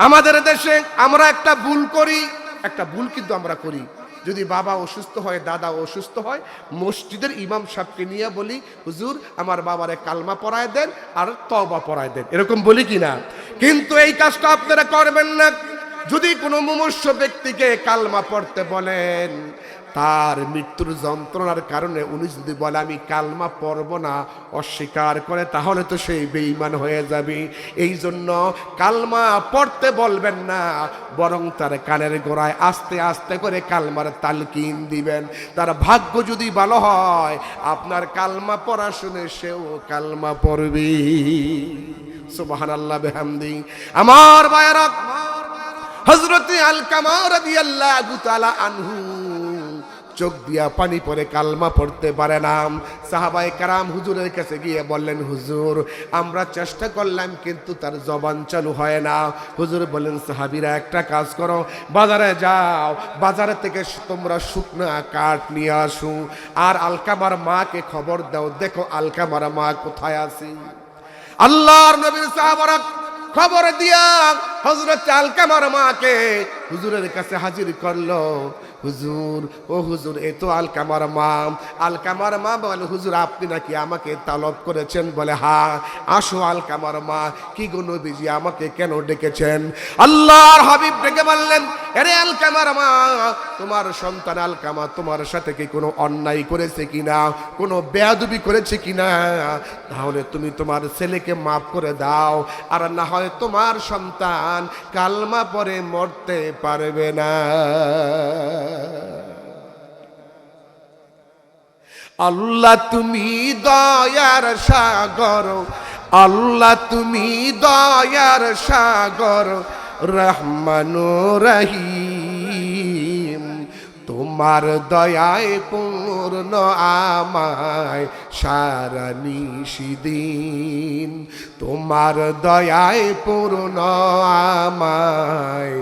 আমাদের দেশে আমরা একটা ভুল করি, একটা ভুল কিন্তু আমরা করি, যদি বাবা অসুস্থ হয়, দাদা অসুস্থ হয়, মসজিদের ইমাম সাহেবকে নিয়ে বলি, হুজুর আমার বাবারে কালমা পড়ায় দেন আর তওবা পড়ায় দেন, এরকম বলি কিনা? কিন্তু এই কাজটা আপনারা করবেন না। যদি কোনো মুমূর্ষু ব্যক্তিকে কালমা পড়তে বলেন, তার মৃত্যুর যন্ত্রণার কারণে উনি যদি বলে আমি কালমা পড়ব না, অস্বীকার করে, তাহলে তো সেই বেঈমান হয়ে যাবে। এই জন্য কালমা পড়তে বলবেন না, বরং তার কানের গোড়ায় আস্তে আস্তে করে কালমার তালকিন দিবেন। তার ভাগ্য যদি ভালো হয়, আপনার কালমা পড়া শুনে সেও কালমা পড়বে। সুবহানাল্লাহ বিহামদি। আমার ভাইরা, হযরত আলকামা রাদিয়াল্লাহু তাআলা আনহু চোখ দিয়া পানি পড়ে, কালমা পড়তে পারে না। সাহাবায়ে কেরাম হুজুরের কাছে গিয়ে বললেন, হুজুর আমরা চেষ্টা করলাম কিন্তু তার জবান চালু হয় না। হুজুর বললেন, সাহাবীরা একটা কাজ করো, বাজারে যাও, বাজারে থেকে তোমরা শুকনা কাঠ নিয়ে আসো, আর আলকামার মাকে খবর দাও, দেখো আলকামার মা কোথায় আছে। আল্লাহর নবীর সাহাবারা খবর দিয়া হযরত আলকামার মাকে হুজুরের কাছে হাজির করলো। হুজুর, ও হুজুর, এ তো আলকামার মা। আলকামার মা বলে, হুজুর আপনি নাকি আমাকে তলব করেছেন? বলে, হ্যাঁ। আসো আলকামার মা। কি গো নবীজি, আমাকে কেন ডেকেছেন? আল্লাহর হাবিব ডেকে বললেন, আরে আলকামার মা, তোমার সন্তান আলকামা তোমার সাথে কি কোনো অন্যায় করেছে কিনা, কোনো বেয়াদবি করেছে কিনা? তাহলে তুমি তোমার ছেলেকে মাফ করে দাও, আর না হয় তোমার সন্তান কালমা পড়ে মরতে পারবে না। আল্লাহ তুমি দয়ার সাগর, আল্লাহ তুমি দয়ার সাগর, রহমানুর রহিম, তোমার দয়ায় পূর্ণ আমায় সারা নিশিদিন, তোমার দয়ায় পূর্ণ আমায়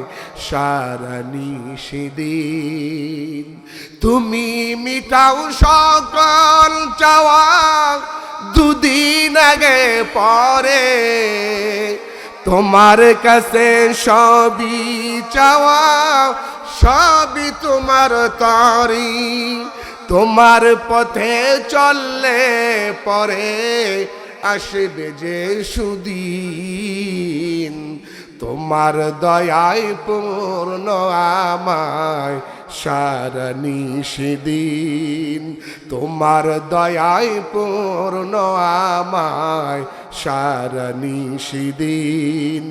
সারা নিশিদিন। তুমি মিটাও সকল চাওয়া, দুদিন আগে পরে তোমার কাছে সবই চাওয়া, সবই তোমার তরি। তোমার পথে চললে পরে আসবে যে সুদিন, তোমার দয়ায় পূর্ণ আমায় সারা নিশিদিন, তোমার দয়ায় পূর্ণ আমায় সারা নিশিদিন।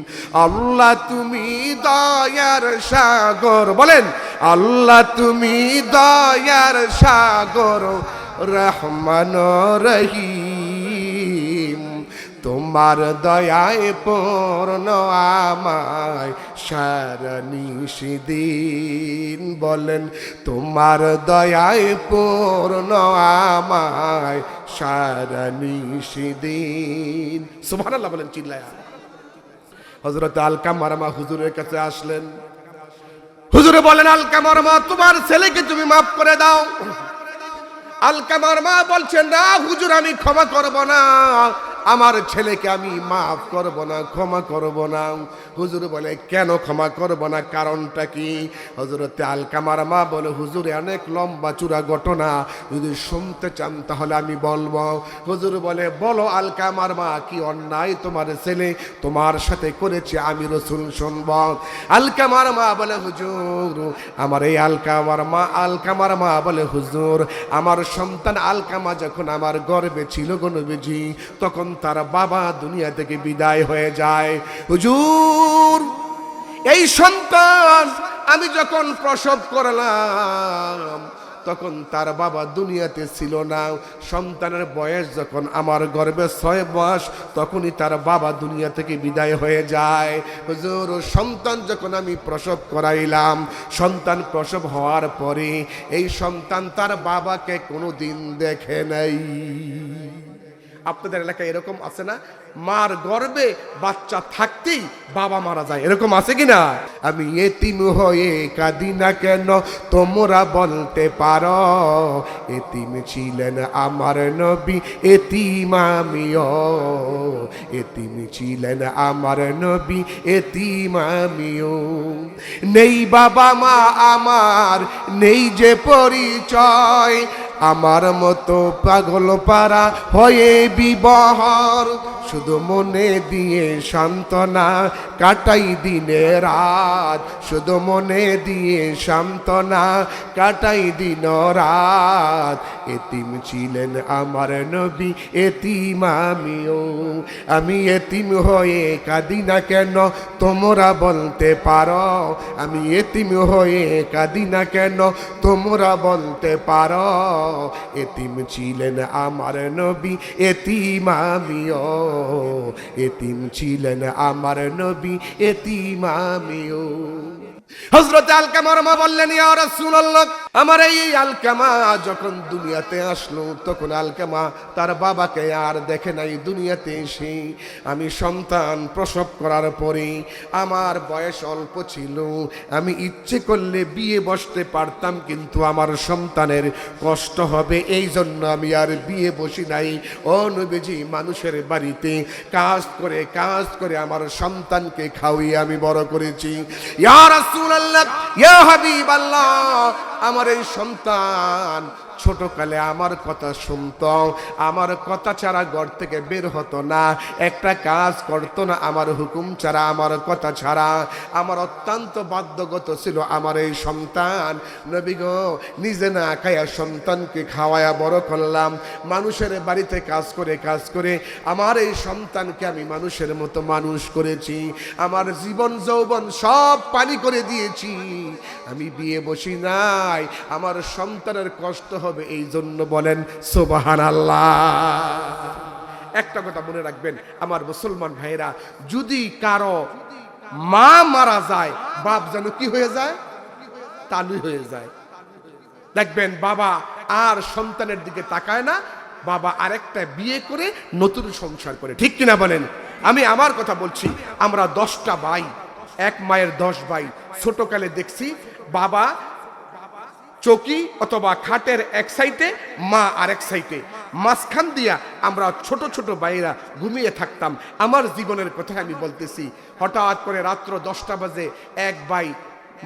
আল্লাহ তুমি দয়ার সাগর, বলেন আল্লাহ তুমি দয়ার সাগর, রহমান রহিম, তোমার দয়ায় পূর্ণ আমায় সারা নিশিদিন। বলেন তোমার দয়ায় পূর্ণ আমায় সারা নিশিদিন। সুবহানাল্লাহ বলেন চিল্লায়া। হযরত আলকামার মা হুজুরের কাছে আসলেন। হুজুরে বলেন, আলকামার মা, তোমার ছেলেকে তুমি মাফ করে দাও। আলকামার মা বলছেন, না হুজুর, আমি ক্ষমা করব না। আমার ছেলেকে আমি মাফ করব না, ক্ষমা করব না। হুজুর বলে কেন ক্ষমা করব না, কারণটা কি? হযরতে আলকামার মা বলে হুজুর অনেক লম্বা চূড়া ঘটনা, যদি শুনতে চান তাহলে আমি বলবো। হুজুর বলে বলো আলকামার মা, কি অন্যায় তোমার ছেলে তোমার সাথে করেছে আমি রাসূল শুনব। আলকামার মা বলে হুজুর আমার এই আলকামার মা বলে হুজুর আমার সন্তান আলকামা যখন আমার গর্ভে ছিল গো নবীজি, তখন তার বাবা দুনিয়া থেকে বিদায় হয়ে যায়। হুজুর এই সন্তান আমি যখন প্রসব করলাম তখন তার বাবা দুনিয়াতে ছিল না। সন্তানের বয়স যখন আমার গর্ভে 6 মাস, তখনই তার বাবা দুনিয়া থেকে বিদায় হয়ে যায়। হুজুর সন্তান যখন আমি প্রসব করাইলাম, সন্তান প্রসব হওয়ার পরে এই সন্তান তার বাবাকে কোনোদিন দেখে নাই। আপনাদের এলাকায় এরকম আছে না, মার গর্ভে বাচ্চা থাকতেই বাবা মারা যায়, এরকম আছে কিনা? আমি এতিম হয়ে কাঁদি না কেন তোমরা বলতে পারো, এতিম ছিলেন আমার নবী এতিম আমিও, এতিম ছিলেন আমার নবী এতিম আমিও। নেই বাবা মা আমার, নেই যে পরিচয়, আমার মতো পাগল পারা হয়ে বিবহর, শুধু মনে দিয়ে সান্ত্বনা কাটাই দিনে রাত, শুধু মনে দিয়ে সান্ত্বনা কাটাই দিন রাত। এতিম ছিলেন আমার নবী এতিম আমিও, আমি এতিম হয়ে কাঁদি না কেন তোমরা বলতে পারো, আমি এতিম হয়ে কাঁদি না কেন তোমরা বলতে পারো, এতিম ছিলেন আমার নবী এতিম আমিও, এতিম ছিলেন আমার নবী এতিম আমিও। হযরত আলকামার মা বললেন ইয়া রাসূলুল্লাহ, আমার এই আলকামা যখন দুনিয়াতে আসলো তখন আলকামা তার বাবাকে আর দেখে নাই দুনিয়াতে এসে। আমি সন্তান প্রসব করার পরে আমার বয়স অল্প ছিল, আমি ইচ্ছে করলে বিয়ে বসতে পারতাম, কিন্তু আমার সন্তানের কষ্ট হবে এই জন্য আমি আর বিয়ে বসি নাই। ও নবীজি মানুষের বাড়িতে কাজ করে আমার সন্তানকে খাওয়িয়ে আমি বড় করেছি। ইয়া রাসূলুল্লাহ ইয়া হাবিবাল্লাহ, আমার এই সন্তান ছোটকালে আমার কথা শুনতো, আমার কথা ছাড়া ঘর থেকে বের হতো না, একটা কাজ করতো না আমার হুকুম ছাড়া, আমার কথা ছাড়া। আমার অত্যন্ত বাধ্যগত ছিল আমার এই সন্তান। নবী গো নিজে না খায়া সন্তানকে খাওয়ায়া বড় করলাম, মানুষের বাড়িতে কাজ করে আমার এই সন্তানকে আমি মানুষের মতো মানুষ করেছি, আমার জীবন যৌবন সব পানি করে দিয়েছি। আমি বিয়ে বসি নাই, আমার সন্তানের কষ্ট হবে এই জন্য বলেন সুবহানাল্লাহ। একটা কথা মনে রাখবেন আমার মুসলমান ভাইরা, যদি কারো মা মারা যায় বাপ যেন কি হয়ে যায়, তালু হয়ে যায়। দেখবেন বাবা আর সন্তানের দিকে তাকায় না, বাবা আরেকটা বিয়ে করে নতুন সংসার করে, ঠিক কিনা বলেন? আমি আমার কথা বলছি, আমরা 10টা ভাই, এক মায়ের 10 ভাই, ছোটকালে দেখছি বাবা চৌকি অথবা খাটের এক সাইডে, মা আরেক সাইডে, মাঝখান দিয়া আমরা ছোট ছোট ভাইরা ঘুমিয়ে থাকতাম। আমার জীবনের কথা আমি বলতেছি। হঠাৎ করে রাত্র 10টা বাজে এক ভাই,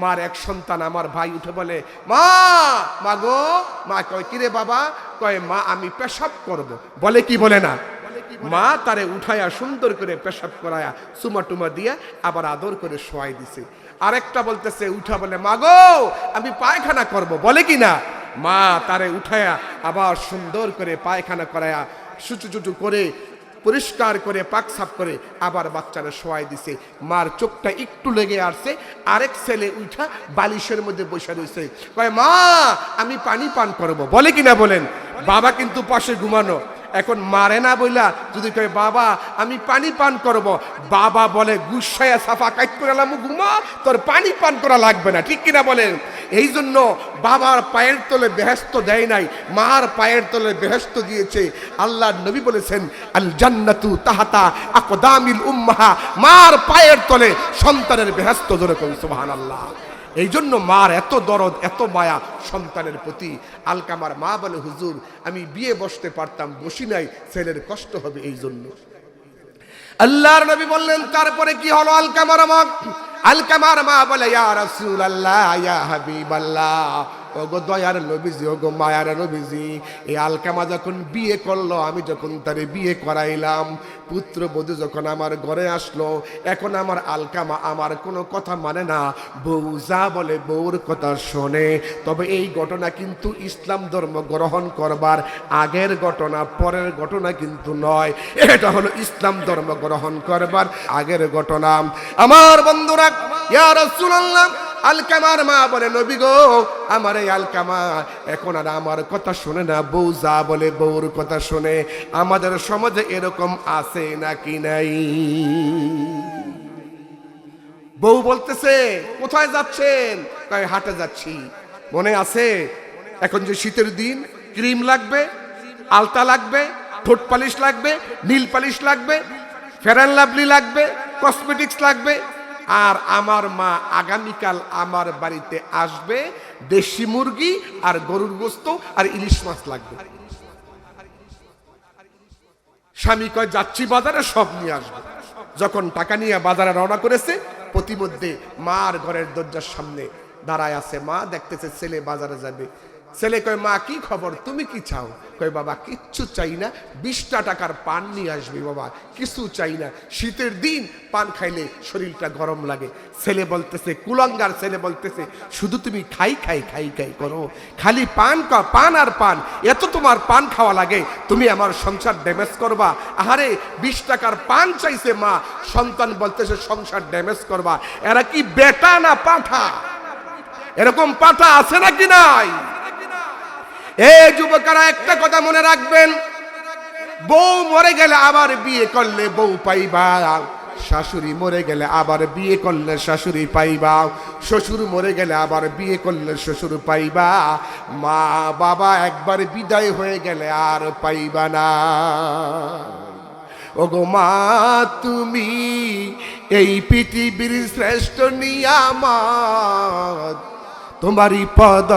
মার এক সন্তান, আমার ভাই উঠে বলে মা গো, মা কয় কিরে বাবা, কয় মা আমি পেশাব করব। বলে কি বলে না, মা তারে উঠায়া সুন্দর করে পেশাব করায়া চুমা টুমা দিয়া আবার আদর করে শোয়াই দিছে। আরেকটা বলতেছে উঠা বলে মা গো আমি পায়খানা করব। বলে কি না, মা তারে উঠায়া আবার সুন্দর করে পায়খানা করায়া সুচুচুচু করে পরিষ্কার করে পাক সাফ করে আবার বাচ্চারা শোয়াই দিছে। মার চোখটা একটু লেগে আসছে, আরেক ছেলে উঠা বালিশের মধ্যে বসে রয়েছে, কয় মা আমি পানি পান করব। বলে কিনা বলেন? বাবা কিন্তু পাশে ঘুমানো। এখন মারে না বইলা যদি কয় বাবা আমি পানি পান করব, বাবা বলে গুসাইয়া সাফা কাট করে ঘুমা, তোর পানি পান করা লাগবে না, ঠিক কিনা বলেন? এই জন্য বাবার পায়ের তলে বেহেশত দেয় নাই, মার পায়ের তলে বেহেশত দিয়েছে। আল্লাহর নবী বলেছেন আল জান্নাতু তাহাতা আকদামিল উম্মাহা, মার পায়ের তলে সন্তানের বেহেশত। ধরে কই সুবহানাল্লাহ। এই জন্য মার এত দরদ, এত মায়া সন্তানের প্রতি। আলকামার মা বলে হুজুর আমি বিয়ে বসতে পারতাম, বসি নাই, ছেলের কষ্ট হবে এই জন্য। আল্লাহর নবী বললেন তারপরে কি হলো? আলকামার মা, আলকামার মা বলে ইয়া রাসূলুল্লাহ ইয়া হাবিবাল্লাহ, ওগো দয়ার নবীজি, ওগো মায়ার নবীজি, এই আলকামা যখন বিয়ে করলো, আমি যখন তারে বিয়ে করাইলাম, পুত্রবধূ যখন আমার ঘরে আসলো, এখন আমার আলকামা আমার কোনো কথা মানে না, বউ যা বলে বউর কথা শোনে। তবে এই ঘটনা কিন্তু ইসলাম ধর্ম গ্রহণ করবার আগের ঘটনা, পরের ঘটনা কিন্তু নয়, এটা হলো ইসলাম ধর্ম গ্রহণ করবার আগের ঘটনা। আমার বন্ধুরা, ইয়া রাসূলুল্লাহ, আলকামার মা বলে নবী গো, আমার এই আলকামা এখন আর আমার কথা শোনে না, বউ যা বলে বউর কথা শোনে। আমাদের সমাজে এরকম আছে নাকি নাই? বউ বলতেছে কোথায় যাচ্ছেন? কয় হাটে যাচ্ছি। মনে আছে এখন যে শীতের দিন, ক্রিম লাগবে, আলতা লাগবে, ঠোঁট পালিশ লাগবে, নীল পালিশ লাগবে, ফেয়ার অ্যান্ড লাভলি লাগবে, কসমেটিক্স লাগবে। আর আমার মা আগামীকাল আমার বাড়িতে আসবে, দেশি মুরগি আর গরুর গোস্ত আর ইলিশ মাছ লাগবে। স্বামী কয় যাচ্ছি বাজারে, সব নিয়ে আসবে। যখন টাকা নিয়ে বাজারে রওনা করেছে, প্রতিমধ্যে মার ঘরের দরজার সামনে দাঁড়ায় আছে। মা দেখতেছে ছেলে বাজারে যাবে। ছেলে কয় মা কি খবর, তুমি কি চাও? কয় বাবা কিচ্ছু চাই না, 20টা টাকার পান নিয়ে আসবি বাবা, কিছু চাই না, শীতের দিন পান খাইলে শরীরটা গরম লাগে। ছেলে বলতেছে, কুলাঙ্গার ছেলে বলতেছে, শুধু তুমি খাই খাই খাই খাই করো, খালি পান পান আর পান, এত তোমার পান খাওয়া লাগে, তুমি আমার সংসার ড্যামেজ করবা। আহারে 20 টাকার পান চাইছে মা, সন্তান বলতেছে সংসার ড্যামেজ করবা। এরা কি বেটা না পাঠা? এরকম পাঠা আছে নাকি নাই? এই যুবকেরা একটা কথা মনে রাখবেন, বউ মরে গেলে আবার বিয়ে করলে বউ পাইবা, শাশুড়ি মরে গেলে আবার বিয়ে করলে শাশুড়ি পাইবা, শ্বশুর মরে গেলে আবার বিয়ে করলে শ্বশুর পাইবা, মা বাবা একবার বিদায় হয়ে গেলে আর পাইবা না। ওগো মা তুমি এই পৃথিবীর শ্রেষ্ঠ নিয়ামত, তোমারই পদ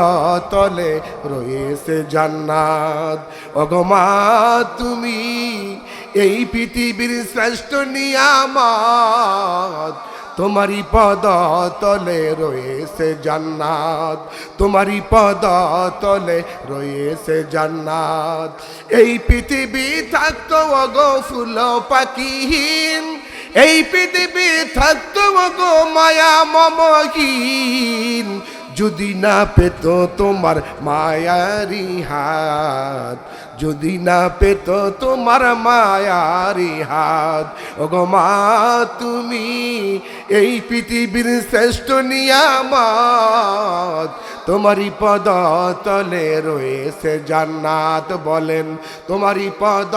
তলে রয়েছে জান্নাত। ওগো মা তুমি এই পৃথিবীর শ্রেষ্ঠ নিয়ামত, তোমারই পদ তলে রয়েছে জান্নাত, তোমারই পদ তলে রয়েছে জান্নাত। এই পৃথিবী থাকতো ওগো ফুল পাখিহীন, এই পৃথিবী থাকতো ওগো মায়া মমহীন, যদি না পেত তোমার মায়ারি হাত, যদি না পেত তোমার মায়ারি হাত। ওগো মা তুমি এই পৃথিবীর শ্রেষ্ঠ নিয়ামত, তোমারই পদ তলে রয়েছে জান্নাত। বলেন তোমারই পদ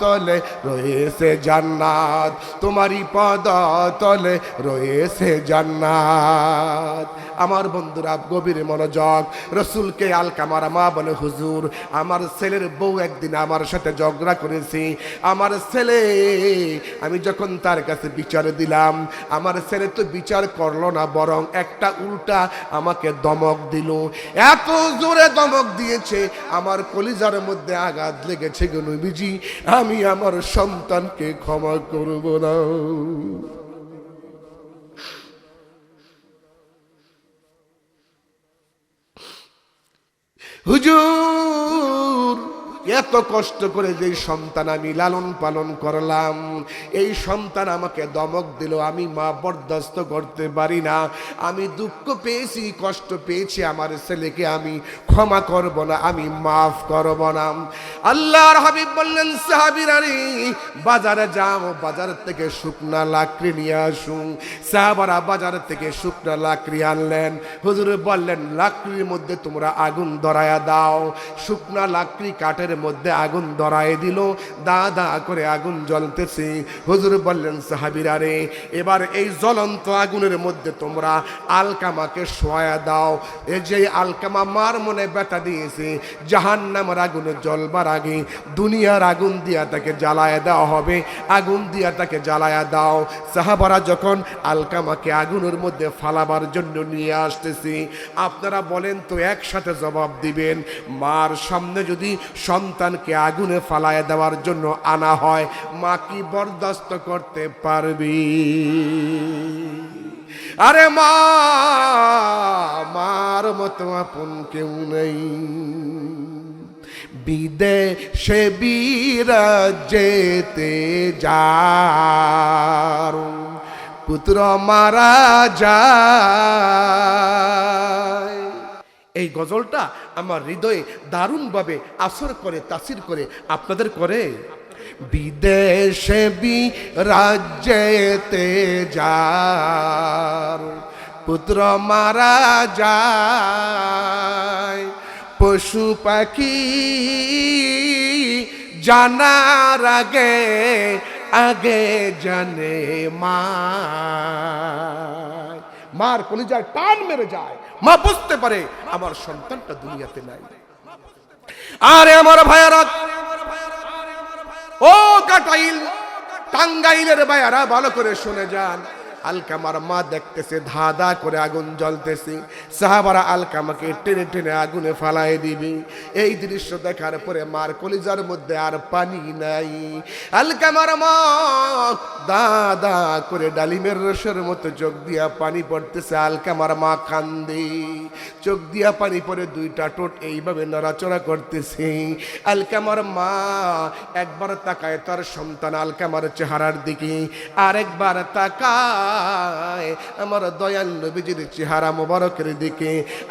তলে রয়েছে জান্নাত, তোমারই পদ তলে রয়েছে জান্নাত। আমার বন্ধুরা গভীর মনোযোগ, রসুলকে আলকামার মা বলে হুজুর, আমার ছেলের বউ একদিন আমার সাথে ঝগড়া করেছি, আমার ছেলে, আমি যখন তার কাছে বিচার দিলাম, আমার ছেলে তো বিচার করলো না, বরং একটা উল্টা আমাকে ধমক দিল। এত জোরে ধমক দিয়েছে আমার কলিজার মধ্যে আঘাত লেগেছে গো নবীজি, আমি আমার সন্তানকে ক্ষমা করব না। হুজুর, এত কষ্ট করে যে সন্তান আমি লালন পালন করলাম, এই সন্তান আমাকে ধমক দিল, আমি মা বরদাস্ত করতে পারি না, আমি দুঃখ পেয়েছি, কষ্ট পেয়েছি, আমার ছেলেকে আমি ক্ষমা করব না, আমি মাফ করব না। আল্লাহর হাবিব বললেন সাহাবীরা রে, বাজারে যাও, বাজার থেকে শুকনা লাকড়ি নিয়ে আসুন। সাহাবারা বাজার থেকে শুকনা লাকড়ি আনলেন। হুজুর বললেন লাকড়ির মধ্যে তোমরা আগুন ধরায়া দাও। শুকনা লাকড়ি কাঠের মধ্যে আগুন ধরায় দিল, দা দা করে আগুন জ্বলতেছে। হুজুর বললেন সাহাবীরা রে, এবার এই জ্বলন্ত আগুনের মধ্যে তোমরা আলকামাকে শোয়া দাও। এই যে আলকামা মার মনে ব্যথা দিয়েছে, জাহান্নামের আগুনে জ্বলবার আগে দুনিয়ার আগুন দিয়া তাকে জ্বালায়া দেওয়া হবে, আগুন দিয়া তাকে জ্বালায়া দাও। সাহাবারা যখন আলকামাকে আগুনের মধ্যে ফালাবার জন্য নিয়ে আসতেছি, আপনারা বলেন তো একসাথে জবাব দিবেন, মার সামনে যদি সন্তানকে আগুনে ফালায় দেওয়ার জন্য আনা হয়, মা কি বরদাস্ত করতে পারবি? আরে মা, মার মতো আপন কেউ নেই। বিদেশে বিরাজেতে যার পুত্র মারা যায়। এই গজলটা আমার হৃদয়ে দারুণভাবে আসর করে, তাসির করে। আপনাদের করে? বিদেশে বিরাজেতে যার পুত্র মারা যায়, পশু পাখি জানার আগে আগে জানে মা। মার কলিজায় টান মেরে যায়, মা বুঝতে পারে আমার সন্তানটা দুনিয়াতে নাই। আরে আমার ভাইয়ারা, ও কাটাইল টাঙ্গাইলের ভাইয়ারা ভালো করে শুনে যান। আলকামার মা দেখতেছে ধাঁধা করে আগুন জ্বলতেছে, সাহাবারা আলকামাকে টেনে টেনে আগুনে ফালায় দিবি। এই দৃশ্য দেখার পরে মার কলিজার মধ্যে আর পানি নাই। আলকামার মা দাদা করে ডালিমের রসের মতো চোখ দিয়া পানি পড়তেছে। আলকামার মা কান্দে, চোখ দিয়া পানি পড়ে দুইটা ঠোঁট এইভাবে নড়াচড়া করতেছে। আলকামার মা একবার তাকায় তার সন্তান আলকামার চেহারার দিকে, আরেকবার তাকায় আমার দয়াল নবীজির চেহারা মোবারকের দিকে,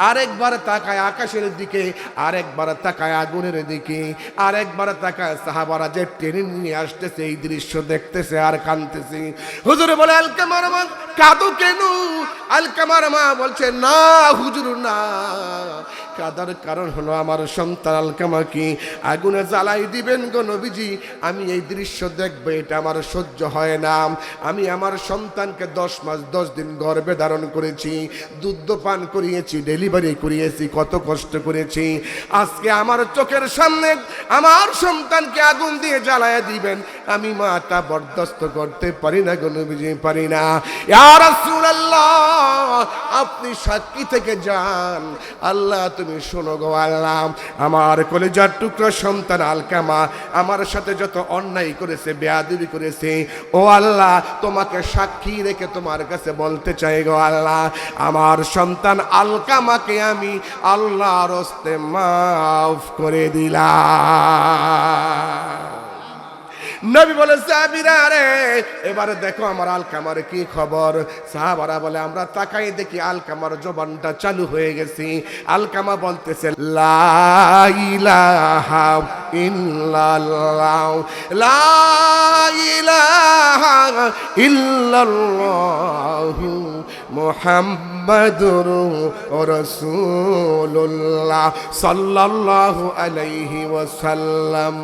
আরেকবার তাকায় আকাশের দিকে, আরেকবার তাকায় আগুনের দিকে, আরেকবার তাকায় সাহাবারা যে টেনে নিয়ে আসতেছে এই দৃশ্য দেখতেছে আর কাঁদতেছে। হুজুর বলে আলকামার মা কাঁদো কেন? আলকামার মা বলছে না হুজুর না, কাদার কারণ হলো আমার সন্তান আলকামাকে আগুনে জ্বালাই দিবেন গো নবীজি। আমি এই দৃশ্য দেখবো, এটা আমার সহ্য হয় না। আমি আমার সন্তানকে 10 মাস 10 দিন গর্ভে ধারণ করেছি, দুধ পান করিয়েছি, ডেলিভারি করিয়েছি, কত কষ্ট করেছি। আজকে আমার চোখের সামনে আমার সন্তানকে আগুন দিয়ে জ্বালায় দিবেন, আমি মা তা বরদাস্ত করতে পারি না গো নবীজি, পারি না। ইয়া রাসূলুল্লাহ, আপনি সাক্ষী থেকে যান। আল্লাহ তুমি শোনো গো আল্লাহ, আমার কলিজার টুকরো সন্তান আলকামা আমার সাথে যত অন্যায় করেছে, বেয়াদবি করেছে, ও আল্লাহ তোমাকে সাক্ষী রেখে তোমার কাছে বলতে চাই গো আল্লাহ, আমার সন্তান আলকামাকে আমি আল্লাহর হস্তে মাফ করে দিলাম। নবী বলে সাহাবীরা রে এবারে দেখো আমার আলকামার কি খবর। সাহাবারা বলে আমরা তাকাই দেখি আলকামার জবানটা চালু হয়ে গেছে। আলকামা বলতেছে লা ইলাহা ইল্লাল্লাহ, লা ইলাহা ইল্লাল্লাহ মুহাম্মাদুর রাসূলুল্লাহ সাল্লাল্লাহু আলাইহি ওয়াসাল্লাম।